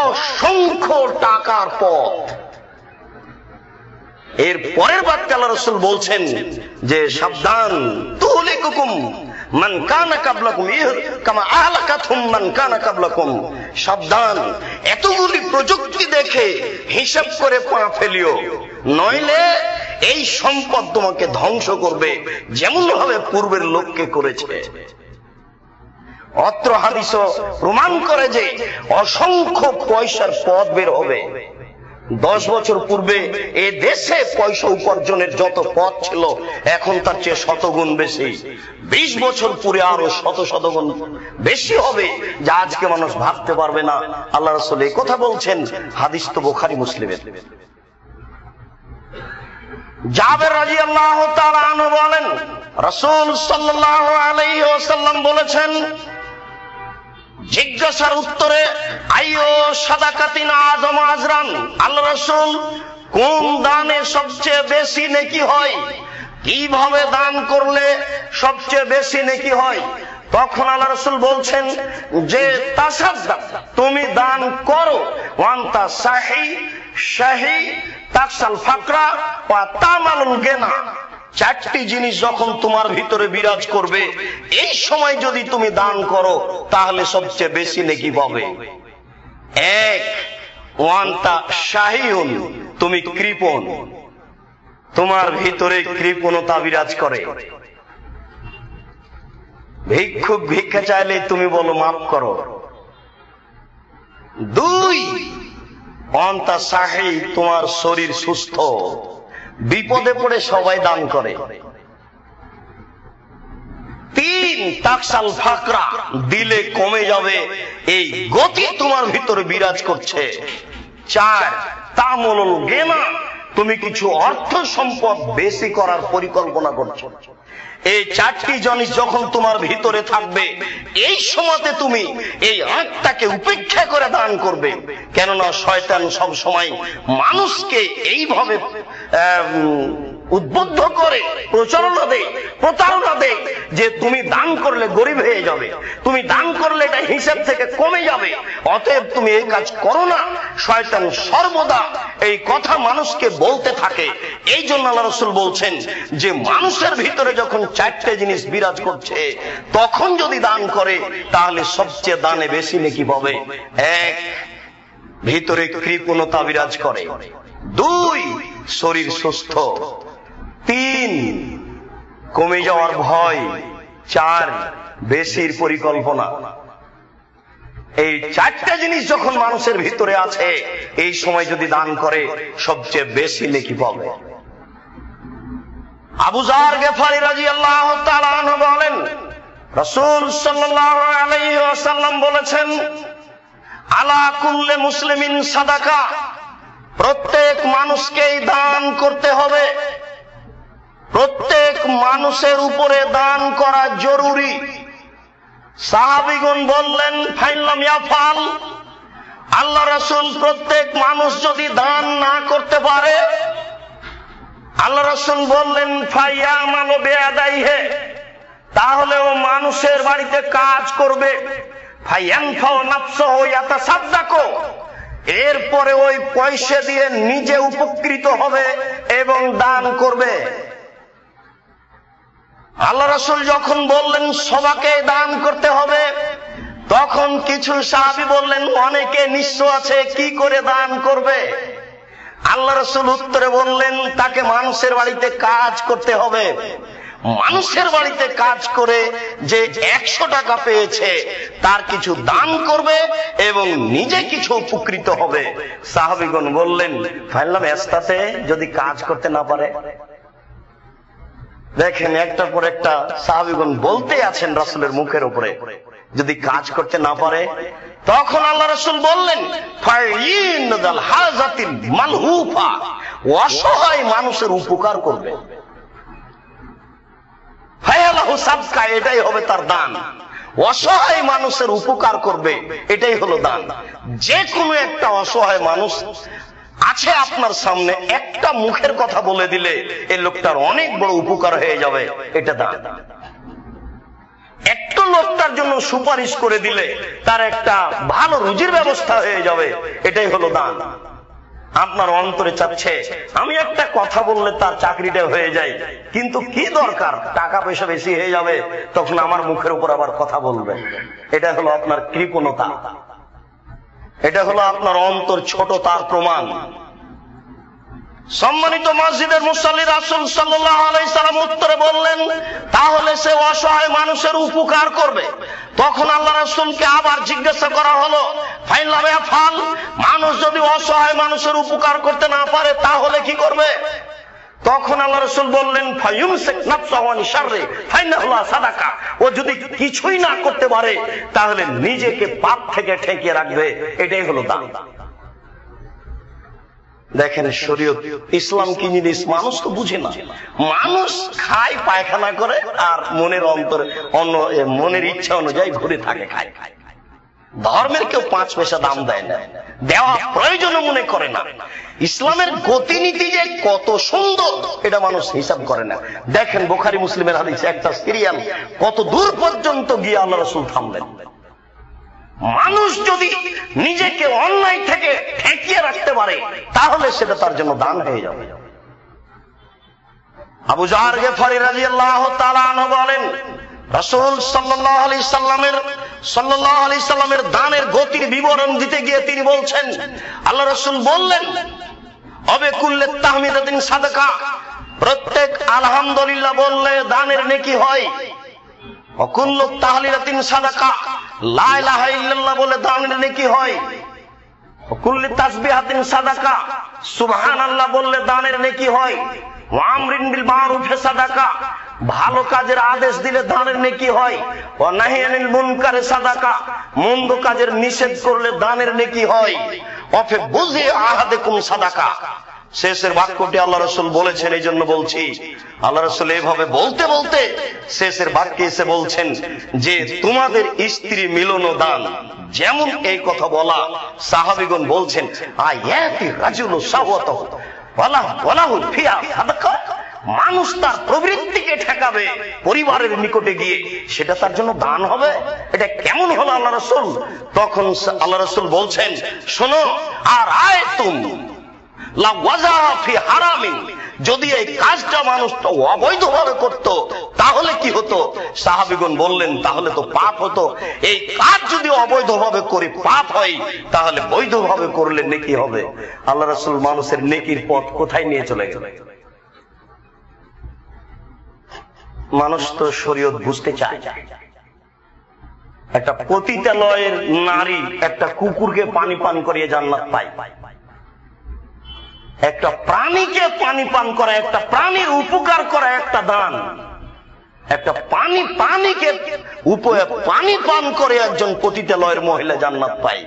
অসংখ্য টাকার পথ। এর পরের বাক্যে আল্লাহ রাসূল বলছেন যে সাবধান, তুহলিকুকুম মান কানা কাবলাকুম কামা আহলাকাতহুম মান কানা কাবলাকুম। সাবধান, এতগুলি প্রযুক্তি দেখে হিসাব করে পা ফেলিও, নইলে এই সম্পদ তোমাকে ধ্বংস করবে যেমন ভাবে পূর্বের লোককে করেছে। অত্র হাদিসও প্রমাণ করে যে অসংখ্য পয়সার পথ বের হবে। 10 বছর পূর্বে এ দেশে পয়সা উপার্জনের যত পথ ছিল এখন তার চেয়ে শতগুণ বেশি। 20 বছর পরে আরো শতগুণ বেশি হবে, যা আজকে মানুষ ভাবতে পারবে না। আল্লাহ রাসূল এই কথা বলছেন, হাদিস তো বুখারী মুসলিমের। জাবের রাদিয়াল্লাহু তাআলা আনহু বলেন, রাসূল সাল্লাল্লাহু আলাইহি ওয়াসাল্লাম বলেছেন, জিজ্ঞাসার উত্তরে আইয়ো সাদাকাতিন আযম আজরান, আল্লাহ রাসূল কোন দানে সবচেয়ে বেশি নেকি হয়, কিভাবে দান করলে সবচেয়ে বেশি নেকি হয়? তখন আল্লাহ রাসূল বলছেন যে তাসাদ্দাক, তুমি দান করো, ওয়ান্তা শাহি তাকসাল ফাকরা ওয়া তামালুল গিনা। 4টি জিনিস যখন তোমার ভিতরে বিরাজ করবে, এই সময় যদি তুমি দান করো তাহলে সবচেয়ে বেশি নেকি পাবে। 1, ওয়ান্তা শাহিউন, তুমি কৃপণ, তোমার ভিতরে কৃপণতা বিরাজ করে। ভিক্ষুক ভিক্ষা চাইলে তুমি বলো মাফ করো। 2, ওয়ান্তা শাহি, তোমার শরীর সুস্থ, বিপদে পড়ে সবাই দান করে। 3, তাকসাল ফাকরা, দিলে কমে যাবে এই গতি তোমার ভিতরে বিরাজ করছে। 4, তামলুল গিনা, তুমি কিছু অর্থ সম্পদ বেশি করার পরিকল্পনা করছো। এই 4টি জিনিস যখন তোমার ভিতরে থাকবে, এই সময়তে তুমি এই আত্মাকে উপেক্ষা করে দান করবে। কেননা শয়তান সব সময় মানুষকে এইভাবে উদ্বুদ্ধ করে, প্রতারণা দেয় যে তুমি দান করলে গরিব হয়ে যাবে, তুমি দান করলে এটা হিসাব থেকে কমে যাবে, অতএব তুমি এই কাজ করো না। শয়তান সর্বদা এই কথা মানুষকে বলতে থাকে। এই জন্য আল্লাহ রাসূল বলছেন যে মানুষের ভিতরে যখন 4টে জিনিস বিরাজ করছে, তখন যদি দান করে তাহলে সবচেয়ে দানে বেশি নেকি পাবে। 1, ভিতরে কৃপণতা বিরাজ করে। 2, শরীর সুস্থ। 3, কমে যাওয়ার ভয়। 4, বেশির পরিকল্পনা। এই 4টে জিনিস যখন মানুষের ভিতরে আছে, এই সময় যদি দান করে সবচেয়ে বেশি নেকি পাবে। আবু যার গিফারী রাদিয়াল্লাহু তাআলা আনহু বলেন, রাসূল সাল্লাল্লাহু আলাইহি ওয়াসাল্লাম বলেছেন, আলা কুল্লি মুসলিমিন সাদাকা, প্রত্যেক মানুষকেই দান করতে হবে, প্রত্যেক মানুষের উপরে দান করা জরুরি। সাহাবীগণ বললেন, ফাইলাম ইয়াফাল, আল্লাহ রাসূল প্রত্যেক মানুষ যদি দান না করতে পারে, আল্লাহ রাসূল বললেন ফায়ামালু বিয়াদাইহি, তাহলে ও মানুষের বাড়িতে কাজ করবে। ফায়ানফাউ নাফসাহু ইয়াতাসাদ্দাকু, এরপরে ওই পয়সা দিয়ে নিজে উপকৃত হবে এবং দান করবে। আল্লাহ রাসূল যখন বললেন সবাকে দান করতে হবে, তখন কিছু সাহাবী বললেন অনেকে নিঃস্ব আছে, কি করে দান করবে? আল্লাহ রাসূল উত্তরে বললেন তাকে মানুষের বাড়িতে কাজ করতে হবে। মানুষের বাড়িতে কাজ করে যে 100 টাকা পেয়েছে তার কিছু দান করবে এবং নিজে কিছু উপকৃত হবে। সাহাবীগণ বললেন ফাইলাম এস্তাতে, যদি কাজ করতে না পারে? দেখেন একটার পর একটা সাহাবীগণ বলতে আছেন রাসূলের মুখের উপরে, যদি কাজ করতে না পারে তখন আল্লাহ রাসূল বললেন ফাইনাল হাজাতিল মালহুফা, অসহায় মানুষের উপকার করবে। ফায়ালাহু সাদকা, এটাই হবে তার দান। অসহায় মানুষের উপকার করবে, এটাই হলো দান। যে কোনো একটা অসহায় মানুষ আছে আপনার সামনে, একটা মুখের কথা বলে দিলে এই লোকটার অনেক বড় উপকার হয়ে যাবে, এটা দান। একটু লোকটার জন্য সুপারিশ করে দিলে তার একটা ভালো রুজির ব্যবস্থা হয়ে যাবে, এটাই হলো দান। আপনার অন্তরে চাচ্ছে আমি একটা কথা বললে তার চাকরিটা হয়ে যায়, কিন্তু কি দরকার, টাকা পয়সা বেশি হয়ে যাবে, তখন আমার মুখের উপর আবার কথা বলবে। এটা হলো আপনার কৃপণতা, এটা হলো আপনার অন্তর ছোটতার প্রমাণ। সম্মানিত মসজিদের মুসাল্লি, রাসূল সাল্লাল্লাহু আলাইহি সাল্লাম উত্তরে বললেন তাহলে সে অসহায় মানুষের উপকার করবে। তখন আল্লাহ রাসূলকে আবার জিজ্ঞাসা করা হলো ফাইন লাম ইয়াফাল, মানুষ যদি অসহায় মানুষের উপকার করতে না পারে তাহলে কি করবে? তখন আল্লাহ রাসূল বললেন ফায়ুমসিক নাফসাহু আন শাররি ফাইন্নাহু সাদাকা, ও যদি কিছুই না করতে পারে তাহলে নিজেকে পাপ থেকে ঠেকিয়ে রাখবে, এটাই হলো দান। দেখেন শরীয়ত ইসলাম কি জিনিস মানুষ তো বুঝে না। মানুষ খায়, পায়খানা করে, আর মনের অন্তরে অন্য মনের ইচ্ছা অনুযায়ী ঘুরে থাকে, খায়। ধর্মের কেউ 5 পয়সা দাম দেয় না, দেওয়া প্রয়োজন মনে করে না। ইসলামের গতিনীতি যে কত সুন্দর এটা মানুষ হিসাব করে না। দেখেন বুখারী মুসলিমের হাদিস, একটা সিরিয়াল কত দূর পর্যন্ত গিয়ে আল্লাহ রাসূল থামলেন। মানুষ যদি নিজেকে অন্যায় থেকে ঠেকিয়ে রাখতে পারে তাহলে সেটা তার জন্য দান হয়ে যাবে। আবু যার গিফারী রাদিয়াল্লাহু তাআলা আনহু বলেন রাসূল সাল্লাল্লাহু আলাইহি সাল্লামের দানের গতির বিবরণ দিতে গিয়ে তিনি বলছেন, আল্লাহ রাসূল বললেন অবে কুল্লে তাহমিদাতিন সাদাকা, প্রত্যেক আলহামদুলিল্লাহ বললে দানের নেকি হয়। অকুল্লু তাহলিলাতিন সাদাকা, লা ইলাহা ইল্লাল্লাহ বলে দানের নেকি হয়। অকুল্লি তাসবিহাতিন সাদাকা, সুবহানাল্লাহ বললে দানের নেকি হয়। ওয়া আমরিন বিল মারুফ সাদাকা, ভালো কাজের আদেশ দিলে দানের নেকি হয়। ওয়া নাহি আনিল মুনকার সাদাকা, মন্দ কাজের নিষেধ করলে দানের নেকি হয়। ওয়াফি বুজি আহাদিকুম সাদাকা, শেষের বাক্যটি আল্লাহ রাসূল বলেছেন, এই জন্য বলছি। আল্লাহ রাসূল এইভাবে বলতে বলতে শেষের বাক্যে এসে বলছেন যে তোমাদের স্ত্রী মিলন দান। যেমন এই কথা বলা, সাহাবীগণ বলছেন আয়াতি রাজুলু শাহওয়াতাহু ওয়ালাহু ফিহা সাদাকা, মানুষ তার প্রবৃত্তিকে ঠেকাবে পরিবারের নিকটে গিয়ে, সেটা তার জন্য দান হবে? এটা কেমন হলো আল্লাহ রাসূল? তখন আল্লাহ রাসূল বলছেন শোনো, আর আয়াতুম লা ওয়াজা ফি হারামিন, যদি এই কাজটা মানুষ অবৈধভাবে করত তাহলে কি হতো? সাহাবীগণ বললেন তাহলে তো পাপ হতো। এই কাজ যদি অবৈধভাবে করে পাপ হয় তাহলে বৈধভাবে করলে নেকি হবে। আল্লাহ রাসূল মানুষের নেকির পথ কোথায় নিয়ে চলে গেল? মানুষ তো শরীয়ত বুঝতে চায়। একটা পতিতালয়ের নারী একটা কুকুরকে পানি পান করিয়ে জান্নাত পায়। একটা প্রাণীকে পানি পান করা, একটা প্রাণীর উপকার করা একটা দান। একটা প্রাণীকে পানি পান করে একজন পতিতালয়ের মহিলা জান্নাত পায়।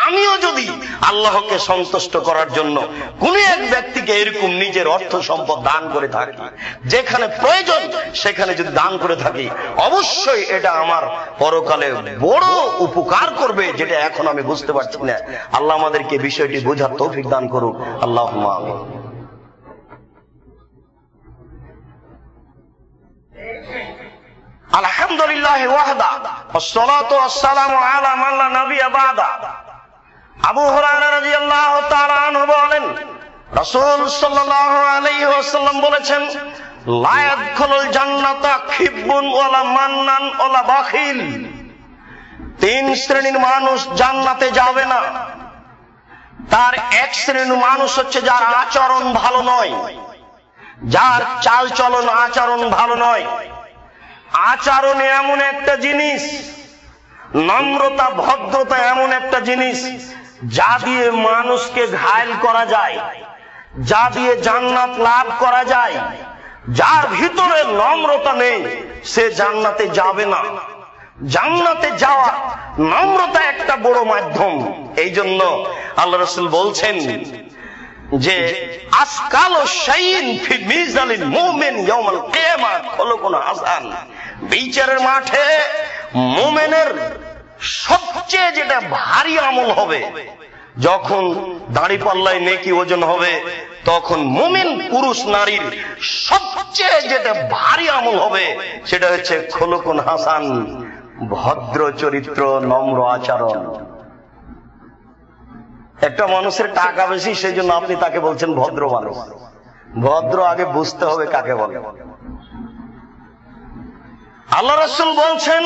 আমিও যদি আল্লাহকে সন্তুষ্ট করার জন্য কোন এক ব্যক্তিকে এরকম নিজের অর্থ সম্পদ দান করে থাকি, যেখানে প্রয়োজন সেখানে যদি দান করে থাকি, অবশ্যই এটা আমার পরকালে বড় উপকার করবে, যেটা এখন আমি বুঝতে পারছি না। আল্লাহ আমাদেরকে বিষয়টি বোঝার তৌফিক দান করুক, আল্লাহুম্মা আমিন। আলহামদুলিল্লাহ ওয়াহদা ওয়াসসালাতু ওয়াসসালামু আলা মান লা নাবিয়্যা বাদা। আবু হুরায়রা রাদিয়াল্লাহু তাআলা আনহু বলেন রাসূল সাল্লাল্লাহু আলাইহি ওয়াসাল্লাম বলেছেন লা ইয়াদখুলুল জান্নাতা খিব্বুন ওয়ালা মান্নান ওয়ালা বাখিল, 3 শ্রেণীর মানুষ জান্নাতে যাবে না। তার এক শ্রেণীর মানুষ হচ্ছে যার আচরণ ভালো নয়, যার চাল চলন আচরণ ভালো নয়। আচরণ এমন একটা জিনিস, নম্রতা ভদ্রতা এমন একটা জিনিস যা দিয়ে মানুষকে ঘায়েল করা যায়, যা দিয়ে জান্নাত লাভ করা যায়। যার ভিতরে নম্রতা নেই সে জান্নাতে যাবে না। জান্নাতে যাওয়া নম্রতা একটা বড় মাধ্যম। এই জন্য আল্লাহ রাসূল বলছেন যে আসকালু শাইইন ফি মিজানিল মুমিন ইয়াউমাল কিয়ামাহ খুলুকুন হাসান। বিচারের মাঠে মুমিনের সবচেয়ে যেটা ভারী আমল হবে, যখন দাঁড়িপাল্লায় নেকি ওজন হবে, তখন মুমিন পুরুষ নারীর সবচেয়ে যেটা ভারী আমল হবে সেটা হচ্ছে খুলুকুন হাসান, ভদ্র চরিত্র, নম্র আচরণ। একটা মানুষের টাকা বেশি, সেই জন্য আপনি তাকে বলছেন ভদ্র মানুষ। ভদ্র আগে বুঝতে হবে কাকে বলে। আল্লাহ রাসূল বলছেন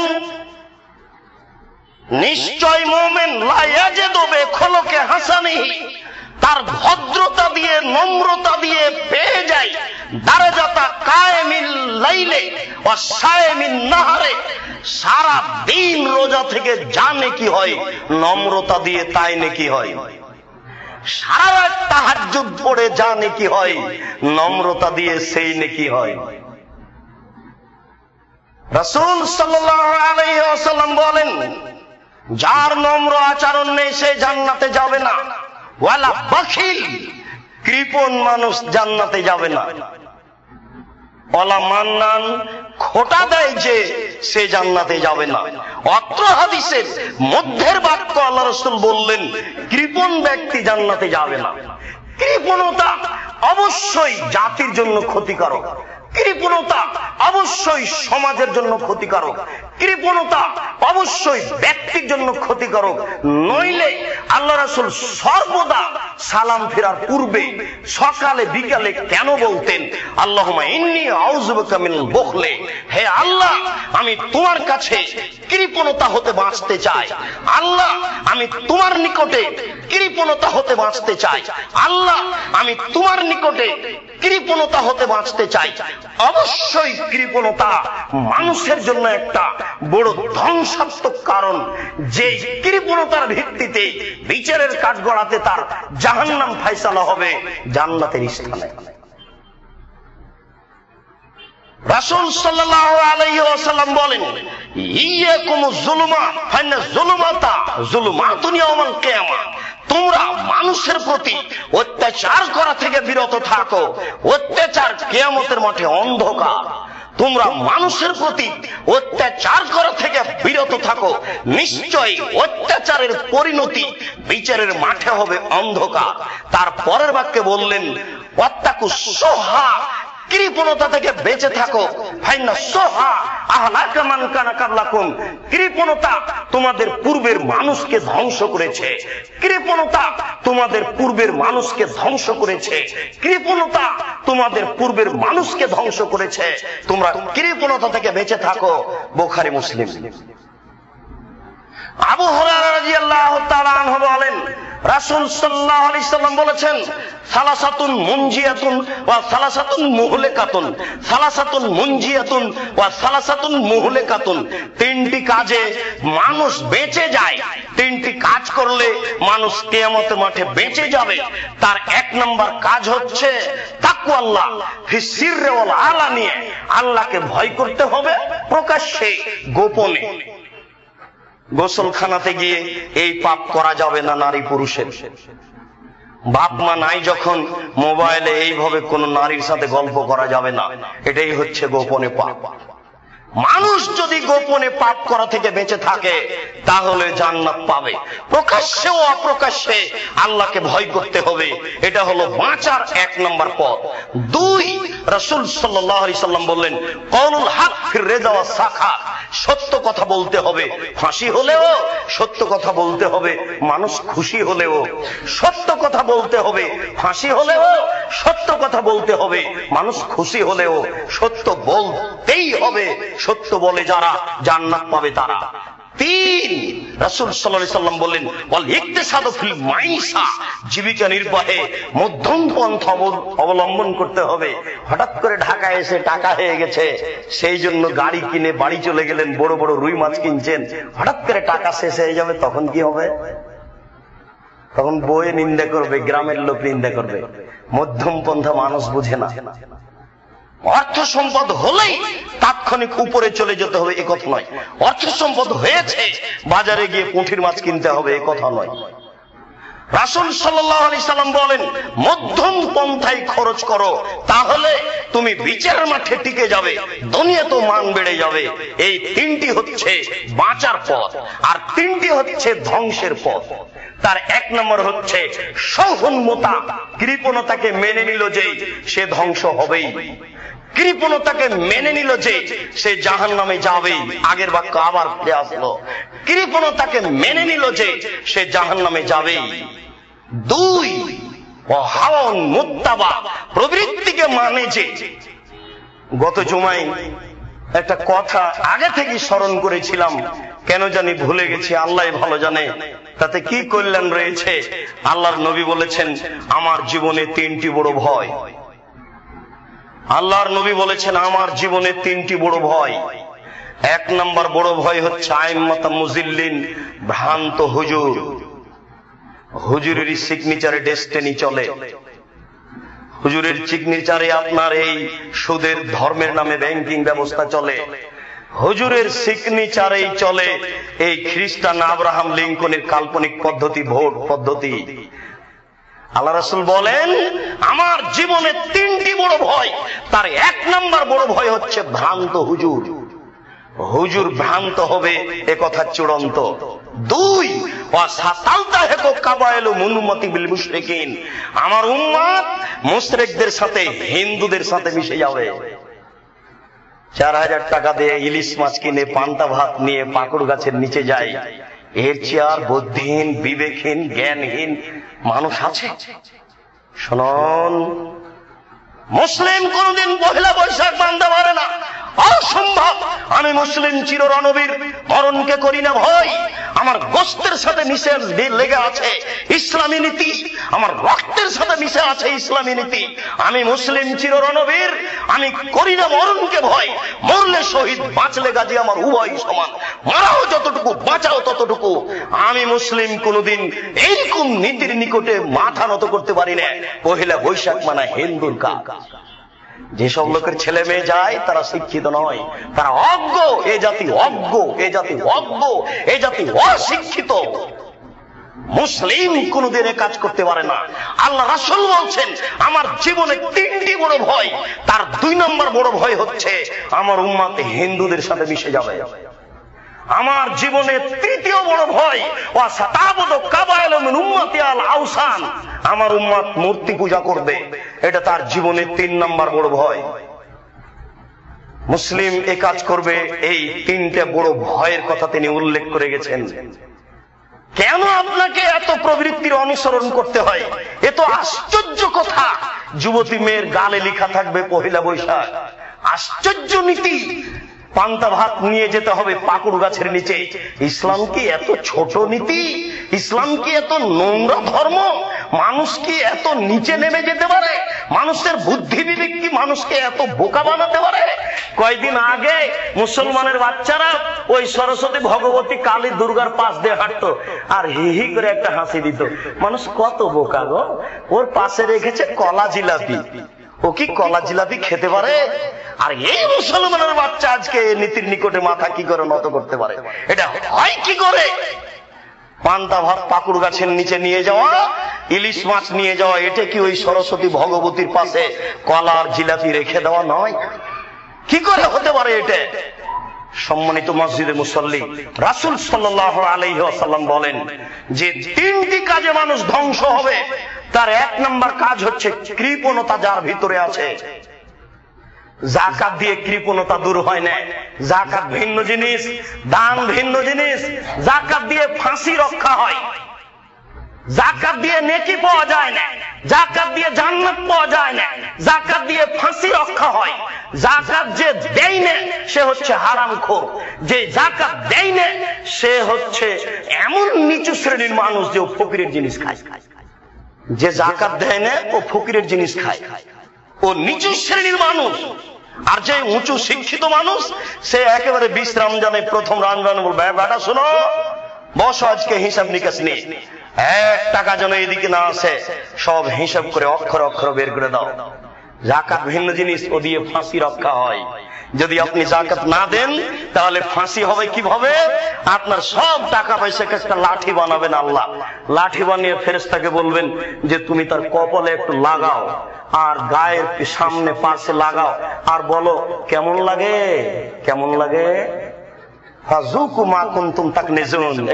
নিশ্চয় মুমিন লা ইয়াজিদু বিখুলুকি হাসানিহি, তার ভদ্রতা দিয়ে নম্রতা দিয়ে পেয়ে যায় দারাজাতা কায়েমিল লাইলে ওয়া সায়েমিন নাহারে। সারা দিন রোজা থেকে যা নেকি হয় নম্রতা দিয়ে তাই নেকি হয়। সারা রাত তাহাজ্জুদ পড়ে যা নেকি হয় নম্রতা দিয়ে সেই নেকি হয়। রাসূল সাল্লাল্লাহু আলাইহি ওয়াসাল্লাম বলেন যার নম্র আচরণ নেই সে জান্নাতে যাবে না। ওয়ালা বখিল, কৃপণ মানুষ জান্নাতে যাবে না। ওয়ালা মান্নান, খোটা দেয় যে সে জান্নাতে যাবে না। অত্র হাদিসের মধ্যের বাক্য আল্লাহ রাসূল বললেন কৃপণ ব্যক্তি জান্নাতে যাবে না। কৃপণতা অবশ্যই জাতির জন্য ক্ষতিকারক, কৃপণতা অবশ্যই সমাজের জন্য ক্ষতিকারক, কৃপণতা অবশ্যই ব্যক্তির জন্য ক্ষতিকারক। নইলে আল্লাহ রাসূল সর্বদা সালাম ফেরার পূর্বে সকালে বিকালে কেন বলতেন আল্লাহুম্মা ইন্নী আউযু বিকা মিনাল বুখলি, হে আল্লাহ আমি তোমার কাছে কৃপণতা হতে বাঁচতে চাই। আল্লাহ আমি তোমার নিকটে কৃপণতা হতে বাঁচতে চাই। আল্লাহ আমি তোমার নিকটে কৃপণতা হতে বাঁচতে চাই। অবশ্যই কৃপণতা মানুষের জন্য একটা বড় ধ্বংসাত্মক কারণ, যে কৃপণতার ভিত্তিতে বিচারের কাঠগড়াতে তার জাহান্নাম ফায়সালা হবে জান্নাতের স্থানে। রাসূল সাল্লাল্লাহু আলাইহি ওয়াসাল্লাম বলেন ইয়াকুমুজ যুলুমা ফাইনা যুলুমাতা যুলুমাতুন ইয়াউমাল কিয়ামাহ, তোমরা মানুষের প্রতি অত্যাচার করা থেকে বিরত থাকো, অত্যাচার কিয়ামতের মাঠে অন্ধকার। তোমরা মানুষের প্রতি অত্যাচার করা থেকে বিরত থাকো, নিশ্চয়ই অত্যাচারের পরিণতি বিচারের মাঠে হবে অন্ধকার। তার পরের বাক্যে বললেন ওয়াত্তাকুস সুহা, কৃপণতা থেকে বেঁচে থাকো। ফাইনা সুহা আহলাকা মান কানা কাবলাকুম, কৃপণতা তোমাদের পূর্বের মানুষকে ধ্বংস করেছে, কৃপণতা তোমাদের পূর্বের মানুষকে ধ্বংস করেছে, কৃপণতা তোমাদের পূর্বের মানুষকে ধ্বংস করেছে। তোমরা কৃপণতা থেকে বেঁচে থাকো। বুখারী মুসলিম। আবু হুরায়রা রাদিয়াল্লাহু তাআলা আনহু বলেন রাসূল সাল্লাল্লাহু আলাইহি সাল্লাম বলেছেন সালাসাতুন মুনজিয়াতুন ওয়া সালাসাতুন মুহলিকাতুন, সালাসাতুন মুনজিয়াতুন ওয়া সালাসাতুন মুহলিকাতুন। তিনটি কাজে মানুষ বেঁচে যায়, তিনটি কাজ করলে মানুষ কিয়ামতের মাঠে বেঁচে যাবে। তার এক নাম্বার কাজ হচ্ছে তাকওয়াল্লাহ ফি সিররি ওয়াল আলানিয়া, আল্লাহকে ভয় করতে হবে প্রকাশ্যে গোপনে। গোসলখানাতে গিয়ে এই পাপ করা যাবে না নারী পুরুষের। বাপ মা নাই যখন মোবাইলে এইভাবে কোন নারীর সাথে গল্প করা যাবে না, এটাই হচ্ছে গোপনে পাপ। মানুষ যদি গোপনে পাপ করা থেকে বেঁচে থাকে তাহলে জান্নাত পাবে। প্রকাশ্যে ও অপ্রকাশ্যে আল্লাহকে ভয় করতে হবে, এটা হলো বাঁচার এক নম্বর পথ। দুই, রাসূল সাল্লাল্লাহু আলাইহি সাল্লাম বললেন কওলুল হক ফির রিজা ওয়াস সাখা, সত্য কথা বলতে হবে, ফাঁসি হলেও সত্য কথা বলতে হবে, মানুষ খুশি হলেও সত্য কথা বলতে হবে, ফাঁসি হলেও সত্য কথা বলতে হবে, মানুষ খুশি হলেও সত্য বলতেই হবে। সত্য বলে যারা জান্নাত পাবে তারা। তিন, রাসূল সাল্লাল্লাহু আলাইহি সাল্লাম বললেন ওয়াল ইকতিসাদু ফিল মাইসা, জীবিকা নির্বাহে মধ্যম পন্থা অবলম্বন করতে হবে। হঠাৎ করে ঢাকায় এসে টাকা হয়ে গেছে, সেই জন্য গাড়ি কিনে বাড়ি চলে গেলেন, বড় বড় রুই মাছ কিনছেন, হঠাৎ করে টাকা শেষ হয়ে যাবে, তখন কি হবে? তখন বউয়ে নিন্দা করবে, গ্রামের লোক নিন্দা করবে। মধ্যম পন্থা মানুষ বুঝে না। অর্থ সম্পদ হলেই তাৎক্ষণিক উপরে চলে যেতে হবে এ কথা নয়। অর্থ সম্পদ হয়েছে বাজারে গিয়ে পুঁটির মাছ কিনতে হবে এ কথা নয়। রাসূল সাল্লাল্লাহু আলাইহি সাল্লাম বলেন, মধ্যম পন্থায় খরচ করো, তাহলে তুমি বিচারের মাঠে টিকে যাবে, দুনিয়াতেও মান বেড়ে যাবে। এই তিনটি হচ্ছে বাঁচার পথ, আর তিনটি হচ্ছে ধ্বংসের পথ। তার এক নম্বর হচ্ছে সহনমতা, কৃপণতাকে মেনে নিল যে সে ধ্বংস হবেই, কৃপণতাকে মেনে নিল যে সে জাহান্নামে যাবেই। আগের বাক্য আবার ফিরে আসলো, কৃপণতাকে মেনে নিল যে সে জাহান্নামে যাবেই। দুই, হাওয়ান মুত্তাবা, প্রবৃত্তিকে মানে যে। গত জুমায় একটা কথা আগে থেকে স্মরণ করেছিলাম, কেন জানি ভুলে গেছি, আল্লাহ ভালো জানে তাতে কি কল্যাণ রয়েছে। আল্লাহর নবী বলেছেন, আমার জীবনে তিনটি বড় ভয়। আল্লাহর নবী বলেছেন, আমার জীবনে তিনটি বড় ভয়। এক নম্বর বড় ভয় হচ্ছে আইম্মাতা মুজিল্লিন, ভ্রান্ত হুজুর। হুজুরের সিগনেচারে ডেস্টিনি চলে, হুজুরের সিগনেচারে আপনার এই সুদের ধর্মের নামে ব্যাংকিং ব্যবস্থা চলে, হুজুরের সিগনেচারেই চলে এই খ্রিস্টান আব্রাহাম লিঙ্কনের কাল্পনিক পদ্ধতি, ভোট পদ্ধতি। আল্লাহ রাসূল বলেন, আমার জীবনে তিনটি বড় ভয়। তার এক নম্বর বড় ভয় হচ্ছে ভ্রান্ত হুজুর। হুজুর ভ্রান্ত হবে এ কথা চূড়ান্ত। দুই, আমার উম্মত মুশরিকদের সাথে, হিন্দুদের সাথে মিশে যাবে। 4000 টাকা দিয়ে ইলিশ মাছ কিনে পান্তা ভাত নিয়ে পাকুড় গাছের নিচে যায়, এর চেয়ে আর বুদ্ধিহীন, বিবেকহীন, জ্ঞানহীন মানুষ আছে? শুনুন, মুসলিম কোনদিন পহেলা বৈশাখ মানতে পারে না, অসম্ভব। আমি মুসলিম চির রণবীর, মরণকে করি না ভয়। আমার গোশতের সাথে মিশে লেগে আছে ইসলামী নীতি, আমার রক্তের সাথে মিশে আছে ইসলামী নীতি। আমি মুসলিম চির রণবীর, আমি করি না মরণকে ভয়। মরলে শহীদ, বাঁচলে গাজী, আমার উভয় সমান। মারাও যতটুকু, বাঁচাও ততটুকু। আমি মুসলিম কোনদিন এইরকম নীতির নিকটে মাথা নত করতে পারি না। পহেলা বৈশাখ মানে হিন্দুর কাজ। যেসব লোকের ছেলে মেয়ে যায় তারা শিক্ষিত নয়, তারা অজ্ঞ। এ জাতি অজ্ঞ, এ জাতি অজ্ঞ, এ জাতি অশিক্ষিত। মুসলিম কোনদিন এ কাজ করতে পারে না। আল্লাহ রাসূল বলছেন, আমার জীবনে তিনটি বড় ভয়। তার 2 নম্বর বড় ভয় হচ্ছে আমার উম্মত হিন্দুদের সাথে মিশে যাবে। আমার জীবনে তৃতীয় বড় ভয়, আমার উম্মত মূর্তি পূজা করবে। এটা তার জীবনে 3 নম্বর বড় ভয়। মুসলিম এ কাজ করবে, এই 3টে বড় ভয়ের কথা তিনি উল্লেখ করে গেছেন। কেন আপনাকে এত প্রবৃত্তির অনুসরণ করতে হয়? এ তো আশ্চর্য কথা। যুবতী মেয়ের গালে লেখা থাকবে পহেলা বৈশাখ, আশ্চর্য নীতি। পান্তা ভাত নিয়ে যেতে হবে পাকুড় গাছের নিচে। ইসলাম কি এত ছোট নীতি? ইসলাম কি এত নোংরা ধর্ম? মানুষ কি এত নিচে নেমে যেতে পারে? মানুষের বুদ্ধি বিবেক কি মানুষকে এত বোকা বানাতে পারে? কয়েকদিন আগে মুসলমানের বাচ্চারা ওই সরস্বতী, ভগবতী, কালী, দুর্গার পাশ দিয়ে হাঁটতো, আর হি হি করে একটা হাসি দিত। মানুষ কত বোকা গো! ওর পাশে রেখেছে কলা জিলাপি। ও কি কলা জিলাপি খেতে পারে? আর এই মুসলমানের বাচ্চা আজকে নীতির নিকটে মাথা কি করে নত করতে পারে? এটা হয় কি করে? পান্তা ভাত পাকুড় গাছের নিচে নিয়ে যাওয়া, ইলিশ মাছ নিয়ে যাওয়া, এটা কি ওই সরস্বতী ভগবতীর পাশে কলার জিলাপি রেখে দেওয়া নয়? কি করে হতে পারে এটা? সম্মানিত মসজিদের মুসল্লি, রাসূল সাল্লাল্লাহু আলাইহি ওয়াসাল্লাম বলেন যে 3টি কাজে মানুষ ধ্বংস হবে। তার 1 নম্বর কাজ হচ্ছে কৃপণতা যার ভিতরে আছে। যাকাত দিয়ে কৃপণতা দূর হয় না। যাকাত ভিন্ন জিনিস, দান ভিন্ন জিনিস। যাকাত দিয়ে ফাঁসি রক্ষা হয়, যাকাত দিয়ে নেকি পাওয়া যায় না, যাকাত দিয়ে জান্নাত পাওয়া যায় না, যাকাত দিয়ে ফাঁসি রক্ষা হয়। যাকাত যে দেয় না সে হচ্ছে হারামখোর, যে যাকাত দেয় না সে হচ্ছে এমন নিচু শ্রেণীর মানুষ যে ও ফকিরের জিনিস খায়। যে যাকাত দেয় না ও ফকিরের জিনিস খায়, ও নিচু শ্রেণীর মানুষ। আর যে উঁচু শিক্ষিত মানুষ সে একেবারে 20 রমজানে প্রথম রমজানে বলবে, বেটা শোনো, বসো, আজকে হিসাব নিকাশ নেই, 1 টাকা যেন এদিকে না আসে, সব হিসাব করে অক্ষর অক্ষর বের করে দাও। জাকাত ভিন্ন জিনিস, ও দিয়ে ফাঁসি রক্ষা হয়। যদি আপনি জাকাত না দেন তাহলে ফাঁসি হবে কিভাবে? আপনার সব টাকা পয়সাকে একটা লাঠি বানাবেন আল্লাহ, লাঠি বানিয়ে ফেরেশতাকে বলবেন যে তুমি তার কপালে একটু লাগাও আর গায়ের সামনে পাশে লাগাও আর বলো কেমন লাগে, কেমন লাগে,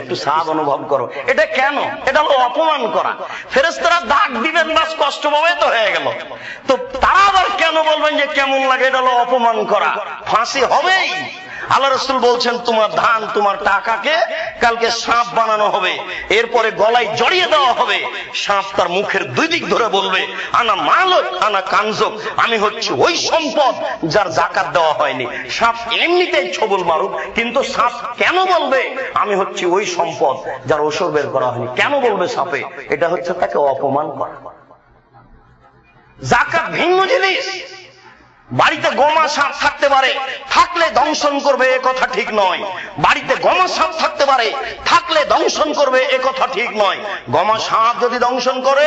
একটু স্বাদ অনুভব করো। এটা কেন? এটা হলো অপমান করা। ফেরেশতারা দাগ দিবেন, বাস কষ্ট পাবে তো হয়ে গেল। তো তারা আবার কেন বলবেন যে কেমন লাগে? এটা হলো অপমান করা, ফাঁসি হবেই। আল্লাহ রাসূল বলছেন তোমার ধান, তোমার টাকাকে কালকে সাপ বানানো হবে, এরপরে গলায় জড়িয়ে দেওয়া হবে। সাপ তার মুখের দুই দিক ধরে বলবে আনা মালক আনা কানজক, আমি হচ্ছে ওই সম্পদ যার জাকাত দেওয়া হয়নি। সাপ এমনিতেই ছবল মারুক, কিন্তু সাপ কেন বলবে আমি হচ্ছে ওই সম্পদ যার ওসর বের করা হয়নি? কেন বলবে সাপে? এটা হচ্ছে তাকে অপমান করা। জাকাত ভিন্ন জিনিস। বাড়িতে গোমা সাপ থাকতে পারে, থাকলে দংশন করবে এ কথা ঠিক নয়। বাড়িতে গোমা সাপ থাকতে পারে, থাকলে দংশন করবে এ কথা ঠিক নয়। গোমা সাপ যদি দংশন করে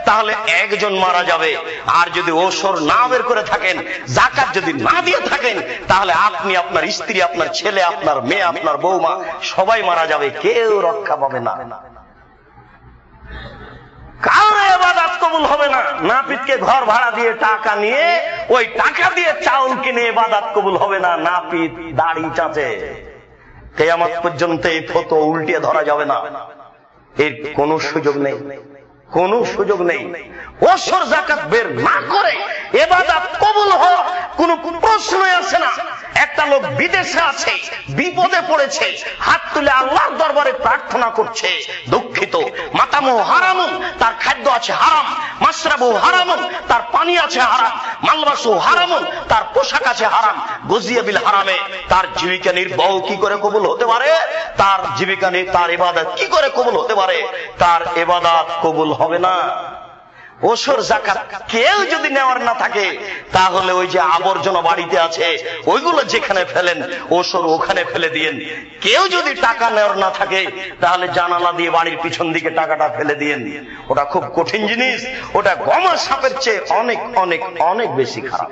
তাহলে একজন মারা যাবে, আর যদি ওসর না বের করে থাকেন, জাকাত যদি না দিয়ে থাকেন, তাহলে আপনি, আপনার স্ত্রী, আপনার ছেলে, আপনার মেয়ে, আপনার বৌমা সবাই মারা যাবে, কেউ রক্ষা পাবে না। কারো ইবাদত কবুল হবে না। নাপিতকে ঘর ভাড়া দিয়ে টাকা নিয়ে ওই টাকা দিয়ে চাউল কিনে ইবাদত কবুল হবে না। নাপিত দাড়ি চাচে, কিয়ামত পর্যন্ত এই ফতো উল্টিয়ে ধরা যাবে না। এর কোনো সুযোগ নেই, কোনো সুযোগ নেই। ওসর যাকাত বের না করে ইবাদত কবুল হওয়া কোনো প্রশ্নই আসে না। একটা লোক বিদেশে আছে, বিপদে পড়েছে, হাত তুলে আল্লাহর দরবারে প্রার্থনা করছে, দুঃখিত, মাতামু হারামুন, তার খাদ্য আছে হারাম, মাশরাবু হারামুন, তার পানি আছে হারাম, মালবাসু হারামুন, তার পোশাক আছে হারাম, গুজিয়া বিল হারামে, তার জীবিকা নির্বাহ কি করে কবুল হতে পারে? তার জীবিকা নিয়ে তার ইবাদত কি করে কবুল হতে পারে? তার ইবাদত কবুল হবে না। ওসর যাকাত কেউ যদি নেওয়ার না থাকে, তাহলে ওই যে আবর্জনা বাড়িতে আছে ওইগুলো যেখানে ফেলেন, ওসর ওখানে ফেলে দিয়েন। কেউ যদি টাকা নেওয়ার না থাকে, তাহলে জানালা দিয়ে বাড়ির পিছন দিকে টাকাটা ফেলে দিয়েন। ওটা খুব কঠিন জিনিস, ওটা গমা সাপের চেয়ে অনেক অনেক অনেক বেশি খারাপ।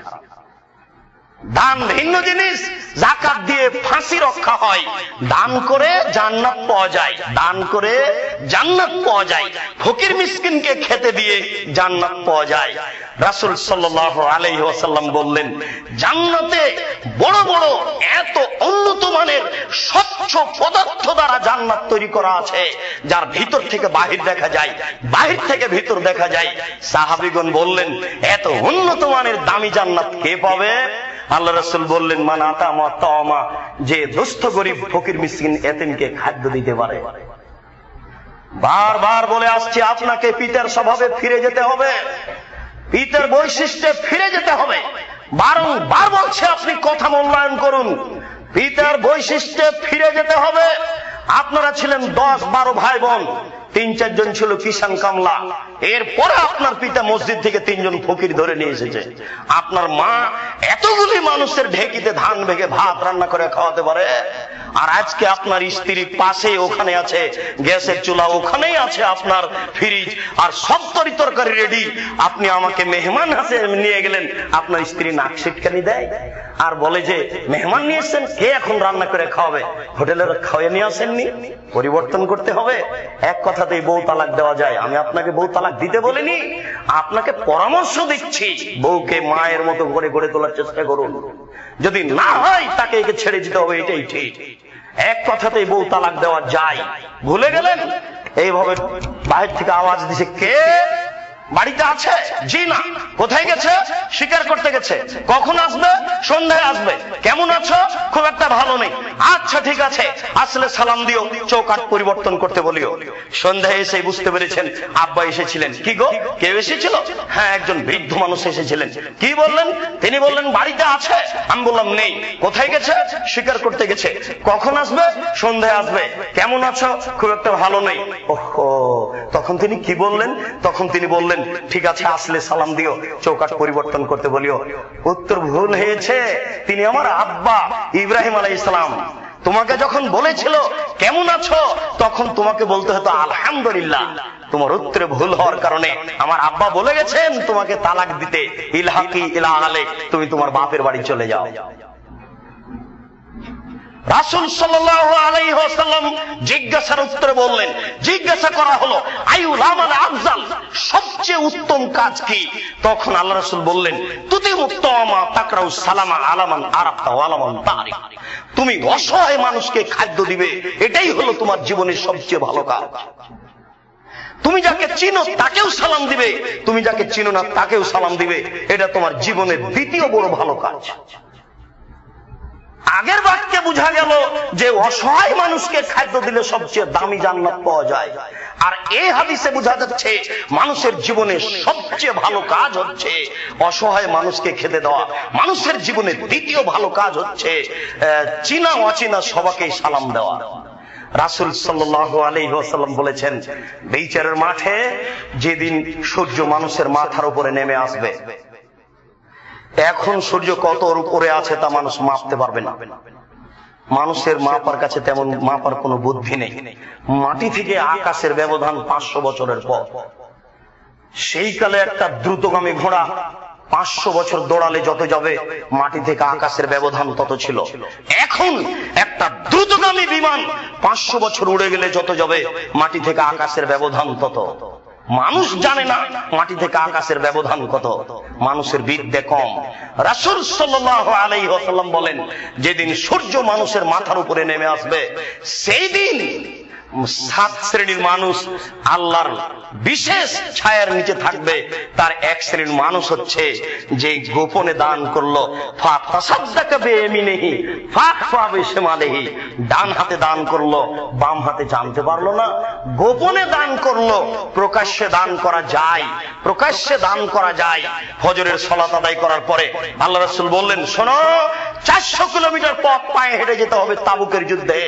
দান ভিন্ন জিনিস। যাকাত দিয়ে ফাঁসি রক্ষা হয়, দান করে জান্নাত পাওয়া যায়, দান করে জান্নাত পাওয়া যায়। ফকির মিসকিনকে খেতে দিয়ে জান্নাত পাওয়া যায়। রাসূল সাল্লাল্লাহু আলাইহি ওয়াসাল্লাম বললেন, জান্নাতে বড় বড় এত উন্নত মানের স্বচ্ছ পদার্থ দ্বারা জান্নাত তৈরি করা আছে, যার ভিতর থেকে বাহির দেখা যায়, বাহির থেকে ভিতর দেখা যায়। সাহাবীগণ বললেন, এত উন্নত মানের দামি জান্নাত কে পাবে? আল্লাহ রাসূল বললেন, মান আতামা তাওমা, যে দুস্থ গরীব ফকির মিসকিন এতিমকে খাদ্য দিতে পারে। বারবার বলে আসছে, আপনাকে পিতার স্বভাবে ফিরে যেতে হবে, পিতার বৈশিষ্ট্যে ফিরে যেতে হবে। বারংবার বলছে আপনি কথা মূল্যায়ন করুন, পিতার বৈশিষ্ট্যে ফিরে যেতে হবে। আপনারা ছিলেন 10-12 ভাই বোন, 3-4 জন ছিল কিষান কামলা। এরপরে আপনার পিতা মসজিদ থেকে 3 জন ফকির ধরে নিয়ে এসেছে। আপনার মা এতগুলি মানুষের ঢেকিতে ধান ভেঙে ভাত রান্না করে খাওয়াতে পারে। আর আজকে আপনার স্ত্রী পাশে ওখানে আছে, গ্যাসের চুলা ওখানেই আছে, আপনার ফ্রিজ আর সব তরকারি রেডি। আপনি আমাকে মেহমান হাসে নিয়ে গেলেন, আপনার স্ত্রী নাক সিটকানি দেয় আর বলে যে মেহমান নিয়ে এসেছেন, কে এখন রান্না করে খাওয়াবে? হোটেলের খাওয়াই নিয়ে আসেননি, পরিবর্তন করতে হবে। এক কথাতেই বউ তালাক দেওয়া যায়? আমি আপনাকে বউ তালাক দিতে বলিনি, আপনাকে পরামর্শ দিচ্ছি, বউকে মায়ের মতো করে গড়ে তোলার চেষ্টা করুন। যদি না হয় তাকে একে ছেড়ে দিতে হবে, এটাই ঠিক। এক কথাতেই বউ তালাক দেওয়া যায়। ভুলে গেলেন? এইভাবে বাহির থেকে আওয়াজ দিছে, কে বাড়িতে আছে? জি না। কোথায় গেছে? শিকার করতে গেছে। কখন আসবে? সন্ধ্যায় আসবে। কেমন আছো? খুব একটা ভালো নেই। আচ্ছা ঠিক আছে, আসলে সালাম দিও, চৌকাঠ পরিবর্তন করতে বলিও। সন্ধ্যায় এসে বুঝতে পেরেছেন আব্বা এসেছিলেন। কি গো, কেউ এসেছিল? হ্যাঁ, একজন বৃদ্ধ মানুষ এসেছিলেন। কি বললেন? তিনি বললেন বাড়িতে আছে। আমি বললাম নেই। কোথায় গেছে? শিকার করতে গেছে। কখন আসবে? সন্ধ্যায় আসবে। কেমন আছো? খুব একটা ভালো নেই। ওহো, তখন তিনি কি বললেন? তখন তিনি বললেন, ঠিক আছে, আসলে সালাম দিও, চৌকাঠ পরিবর্তন করতে বলিও। উত্তর ভুল হয়েছে। তিনি আমার আব্বা ইব্রাহিম আলাইহিস সালাম। তোমাকে যখন বলেছিল কেমন আছো, তখন তোমাকে বলতে হতো আলহামদুলিল্লাহ। তোমার উত্তরে ভুল হওয়ার কারণে আমার আব্বা বলে গেছেন তোমাকে তালাক দিতে, ইলহাকি ইলা আহলিক, তুমি তোমার বাপের বাড়ি চলে যাও। রাসূল সাল্লাল্লাহু আলাইহি ওয়াসাল্লাম জিজ্ঞাসার উত্তরে বললেন, জিজ্ঞাসা করা হলো আইউল আমাল আফজাল, সবচেয়ে উত্তম কাজ কি? তখন আল্লাহ রাসূল বললেন, তুতি মুত্তামা তাকরাউ সালামা আলামান আরাফতা ওয়া আলামান তারিক, তুমি অসহায় মানুষকে খাদ্য দিবে, এটাই হলো তোমার জীবনের সবচেয়ে ভালো কাজ। তুমি যাকে চিনো তাকেও সালাম দিবে, তুমি যাকে চিনো না তাকেও সালাম দিবে, এটা তোমার জীবনের দ্বিতীয় বড় ভালো কাজ। আগের বাক্যে বোঝা গেল যে অসহায় মানুষকে খাদ্য দিলে সবচেয়ে দামি জান্নাত পাওয়া যায়, আর এই হাদিসে বোঝা যাচ্ছে মানুষের জীবনে সবচেয়ে ভালো কাজ হচ্ছে অসহায় মানুষকে খেতে দেওয়া। মানুষের জীবনে দ্বিতীয় ভালো কাজ হচ্ছে চিনা অচিনা সবাইকে সালাম দেওয়া। রাসূল সাল্লাল্লাহু আলাইহি ওয়াসাল্লাম বলেছেন, বিচারের মাঠে যেদিন সূর্য মানুষের মাথার উপরে নেমে আসবে, এখন সূর্য কত উপরে আছে তা মানুষ মাপতে পারবে না। মানুষের মাপার কাছে তেমন মাপার কোনো বুদ্ধি নেই। মাটি থেকে আকাশের ব্যবধান 500 বছরের পর। সেই কালে একটা দ্রুতগামী ঘোড়া 500 বছর দৌড়ালে যত যাবে, মাটি থেকে আকাশের ব্যবধান তত ছিল। এখন একটা দ্রুতগামী বিমান 500 বছর উড়ে গেলে যত যাবে, মাটি থেকে আকাশের ব্যবধান তত। মানুষ জানে না মাটি থেকে আকাশের ব্যবধান কত, মানুষের বিদ্যে কম। রাসূল সাল্লাল্লাহু আলাইহি ওয়াসাল্লাম বলেন, যেদিন সূর্য মানুষের মাথার উপরে নেমে আসবে, সেই দিন 7 শ্রেণীর মানুষ আল্লাহর বিশেষ ছায়ার নিচে থাকবে। তার এক শ্রেণীর মানুষ হচ্ছে যে গোপনে দান করলো, ফাতাসাদদাকা বিয়ামিনিহি ফাখফা বিশিমালিহি, ডান হাতে দান করলো, বাম হাতে জানতে পারলো না। গোপনে দান করলো, প্রকাশ্যে দান করা যায়, প্রকাশ্যে দান করা যায়। ফজরের সালাত আদায় করার পরে আল্লাহ রাসূল বললেন, শোনো, 400 কিলোমিটার পথ পায়ে হেঁটে যেতে হবে তাবুকের যুদ্ধে,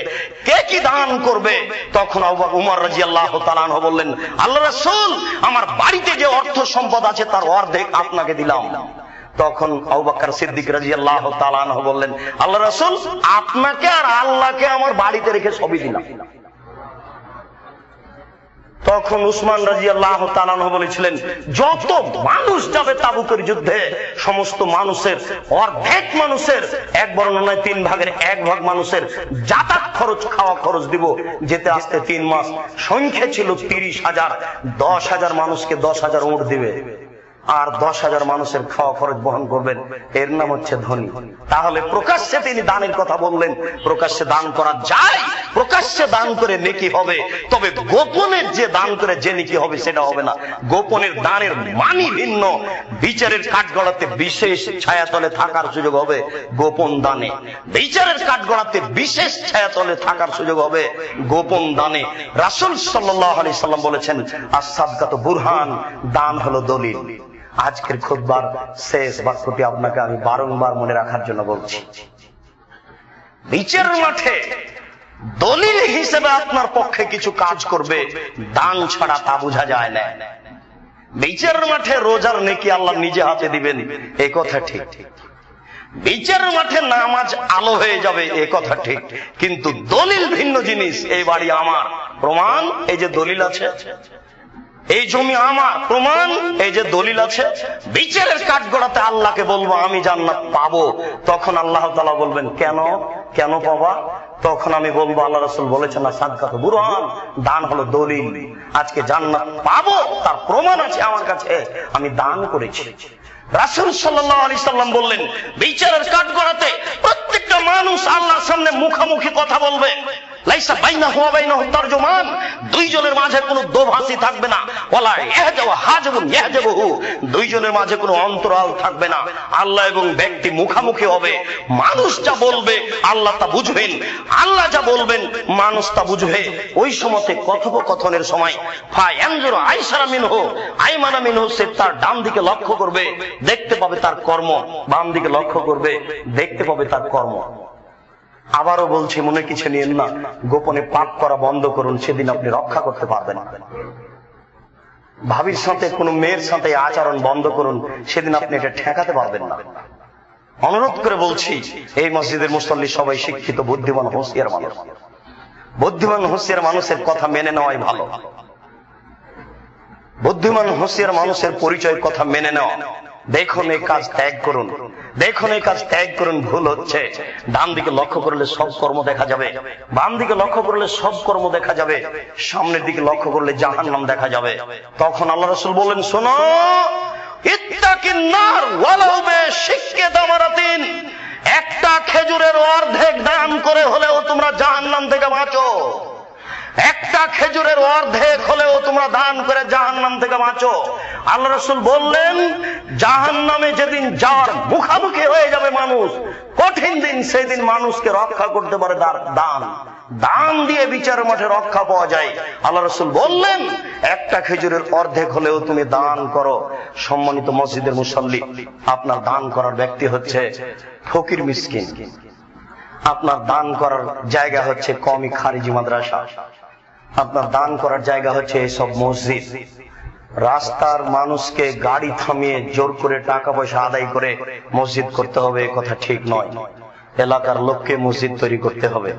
কে কি দান করবে? তখন উমর রাদিয়াল্লাহু তাআলা আনহু বললেন, আল্লাহ রাসূল, আমার বাড়িতে যে অর্থ সম্পদ আছে তার অর্ধেক আপনাকে দিলাম। তখন আবু বকর সিদ্দিক রাদিয়াল্লাহু তাআলা আনহু বললেন, আল্লাহ রাসূল, আপনাকে আর আল্লাহকে আমার বাড়িতে রেখে সবই দিলাম। তখন উসমান রাদিয়াল্লাহু তাআলা আনহু বলেছিলেন, যত মানুষ যাবে তাবুকের যুদ্ধে, সমস্ত মানুষের অর্ধেক মানুষের, এক বর্ণনায় 3 ভাগের 1 ভাগ মানুষের যাতায়াত খরচ, খাওয়া খরচ দিব। যেতে আসতে 3 মাস, সংখ্যা ছিল 30,000, 10,000 মানুষকে 10,000 উট দিবে, আর 10,000 মানুষের খাওয়া খরচ বহন করবেন। এর নাম হচ্ছে ধনী। তাহলে প্রকাশ্যে তিনি দানের কথা বললেন, প্রকাশ্যে দান করা যায়, প্রকাশ্যে দান করে নেকি হবে, তবে গোপনের যে দান করে যে নেকি হবে সেটা হবে না। গোপনের দানের মানই ভিন্ন। বিচারের কাঠগড়াতে বিশেষ ছায়াতলে থাকার সুযোগ হবে গোপন দানে, বিচারের কাঠগড়াতে বিশেষ ছায়াতলে থাকার সুযোগ হবে গোপন দানে। রাসূল সাল্লাল্লাহু আলাইহি সাল্লাম বলেছেন, আস-সাদকাতু বুরহান, দান হলো দলিল। আজকের খুতবার শেষ বাক্যটি আপনাকে আমি বারংবার মনে রাখার জন্য বলছি। বিচারের মাঠে দলিল হিসেবে আপনার পক্ষে কিছু কাজ করবে, দান ছাড়া তা বোঝা যায় না। বিচারের মাঠে রোজার নেকি আল্লাহ নিজে হাতে দিবেন, এ কথা ঠিক। বিচারের মাঠে নামাজ আলো হয়ে যাবে, এ কথা ঠিক। কিন্তু দলিল ভিন্ন জিনিস। এই বাড়ি আমার, প্রমাণ এই যে দলিল আছে। এই জমি আমার, প্রমাণ এই যে দলিল আছে। বিচারের কাঠগড়াতে আল্লাহকে বলবো আমি জান্নাত পাবো, তখন আল্লাহ তাআলা বলবেন, কেন কেন পাবা? তখন আমি বলবো, আল্লাহ রাসূল বলেছেন, না সাদকাতু বুরহান, দান হলো দলিল। আজকে জান্নাত পাবো তার প্রমাণ আছে আমার কাছে, আমি দান করেছি। রাসূল সাল্লাল্লাহু আলাইহি সাল্লাম বললেন, বিচারের কাঠগড়াতে প্রত্যেকটা মানুষ আল্লাহর সামনে মুখামুখি কথা বলবে। লাইসা বাইনাহু ওয়া বাইনাহু তারজুমান, দুইজনের মাঝে কোনো দোভাষী থাকবে না। ওয়ালা ইয়াহজাবু হাজিবুন ইয়াহজাবুহু, দুইজনের মাঝে কোনো অন্তরাল থাকবে না। আল্লাহ এবং ব্যক্তি মুখামুখি হবে। মানুষ যা বলবে আল্লাহ তা বুঝবেন, আল্লাহ যা বলবেন মানুষ তা বুঝবে। ওই সময়তে কথোপকথনের সময় ফায়ানজুরু আইসারা মিনহু আইমানা মিনহু, সে তার ডান দিকে লক্ষ্য করবে, দেখতে পাবে তার কর্ম, বাম দিকে লক্ষ্য করবে, দেখতে পাবে তার কর্ম। আবারও বলছি, মনে কিছু নিয়েন না, গোপনে পাপ করা বন্ধ করুন, সেদিন আপনি রক্ষা করতে পারবেন। ভাবির সাথে, কোন মেয়ের সাথে আচরণ বন্ধ করুন, সেদিন আপনি এটা ঠেকাতে পারবেন না। অনুরোধ করে বলছি, এই মসজিদের মুসল্লি সবাই শিক্ষিত, বুদ্ধিমান, হুঁশিয়ার মানুষ। বুদ্ধিমান হুঁশিয়ার মানুষের কথা মেনে নেওয়াই ভালো। বুদ্ধিমান হুঁশিয়ার মানুষের পরিচয় কথা মেনে নেওয়া। দেখুন এই কাজ ত্যাগ করুন, দেখুন এই কাজ ত্যাগ করুন। ভুল হচ্ছে। ডান দিকে লক্ষ্য করলে সব কর্ম দেখা যাবে, বাম দিকে লক্ষ্য করলে সব কর্ম দেখা যাবে, সামনের দিকে লক্ষ্য করলে জাহান্নাম দেখা যাবে। তখন আল্লাহ রাসূল বললেন, শোনো, ইত্তাকিন নার ওয়ালাউ বিশিক্কি তামারাতিন, একটা খেজুরের অর্ধেক দান করে হলেও তোমরা জাহান্নাম থেকে বাঁচো। একটা খেজুরের অর্ধেক হলেও তোমরা দান করে জাহান্নাম থেকে বাঁচো। আল্লাহ রাসূল বললেন, জাহান্নামে যেদিন যার মুখামুখি হয়ে যাবে মানুষ, কঠিন দিন, সেই দিন মানুষকে রক্ষা করতে পারে দান। দান দিয়ে বিচারের মাঠে রক্ষা পাওয়া যায়। আল্লাহ রাসূল বললেন, একটা খেজুরের অর্ধেক হলেও তুমি দান করো। সম্মানিত মসজিদের মুসল্লি, আপনার দান করার ব্যক্তি হচ্ছে ফকির মিসকিন, আপনার দান করার জায়গা হচ্ছে কওমি খারিজি মাদ্রাসা, আপনার দান করার জায়গা হচ্ছে এসব মসজিদ। রাস্তার মানুষকে গাড়ি থামিয়ে জোর করে টাকা পয়সা আদায় করে মসজিদ করতে হবে, এ কথা ঠিক নয়। এলাকার লোককে মসজিদ তৈরি করতে হবে।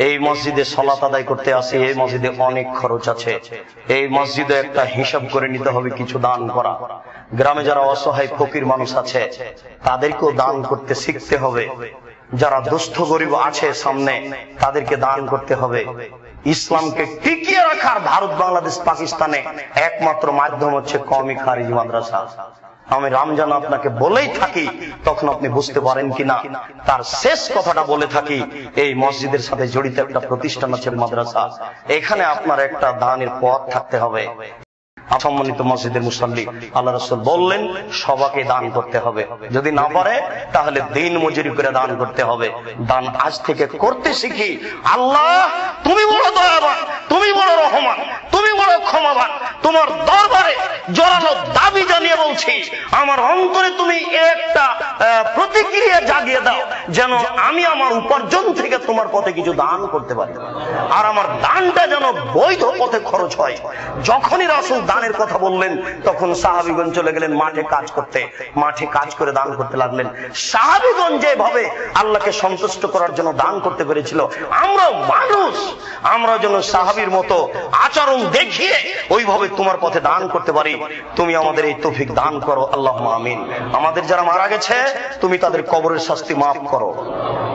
এই মসজিদে সালাত আদায় করতে আসে, এই মসজিদে অনেক খরচ আছে, এই মসজিদে একটা হিসাব করে নিতে হবে, কিছু দান করা। গ্রামে যারা অসহায় ফকির মানুষ আছে তাদেরকেও দান করতে শিখতে হবে। যারা দুস্থ গরিব আছে সামনে, তাদেরকে দান করতে হবে। ইসলামকে টিকিয়ে রাখার ভারত, বাংলাদেশ, পাকিস্তানে একমাত্র মাধ্যম হচ্ছে কওমি খারিজি মাদ্রাসা। আমি রমজান আপনাকে বলেই থাকি, তখন আপনি বুঝতে পারেন কিনা, তার শেষ কথাটা বলে থাকি, এই মসজিদের সাথে জড়িত একটা প্রতিষ্ঠান আছে মাদ্রাসা, এখানে আপনার একটা দানের পথ থাকতে হবে। সম্মানিত মসজিদের মুসল্লি, আল্লাহ রাসূল বললেন সবাইকে দান করতে হবে। যদি না পারে তাহলে দিন মজুরি করে দান করতে হবে। দান আজ থেকে করতে শিখি। আল্লাহ, তুমি বড় দয়াবান, তুমি বড় রহমান, তুমি বড় ক্ষমাবান। তোমার দরবারে জোরালো দাবি জানিয়ে বলছি, আমার অন্তরে তুমি একটা প্রতিক্রিয়া জাগিয়ে দাও, যেন আমি আমার উপার্জন থেকে তোমার পথে কিছু দান করতে পারি, আর আমার দানটা যেন বৈধ পথে খরচ হয়। যখনই রাসূল দানের কথা বললেন, তখন সাহাবীগণ চলে গেলেন মাঠে কাজ করতে, মাঠে কাজ করে দান করতে লাগলেন। সাহাবীগণ যেভাবে আল্লাহকে সন্তুষ্ট করার জন্য দান করতে পেরেছিল, আমরা মানুষ, আমরা যেন সাহাবীর মতো আচরণ দেখিয়ে ওইভাবে তোমার পথে দান করতে পারি। তুমি আমাদের এই তৌফিক দান করো, আল্লাহুম্মা আমিন। আমাদের যারা মারা গেছে, তুমি তাদের কবরের শাস্তি মাফ করো।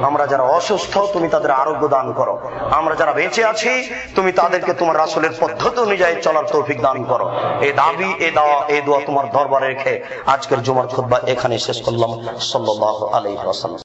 আমরা যারা অসুস্থ, তুমি তাদের আরোগ্য দান করো। আমরা যারা বেঁচে আছি, তুমি তাদেরকে তোমার রাসূলের পদ্ধতি অনুযায়ী চলার তৌফিক দান করো। এই দাবি, এই দোয়া তোমার দরবারে রেখে আজকের জুমার খুতবা এখানে শেষ করলাম। সাল্লাল্লাহু আলাইহি ওয়াসাল্লাম।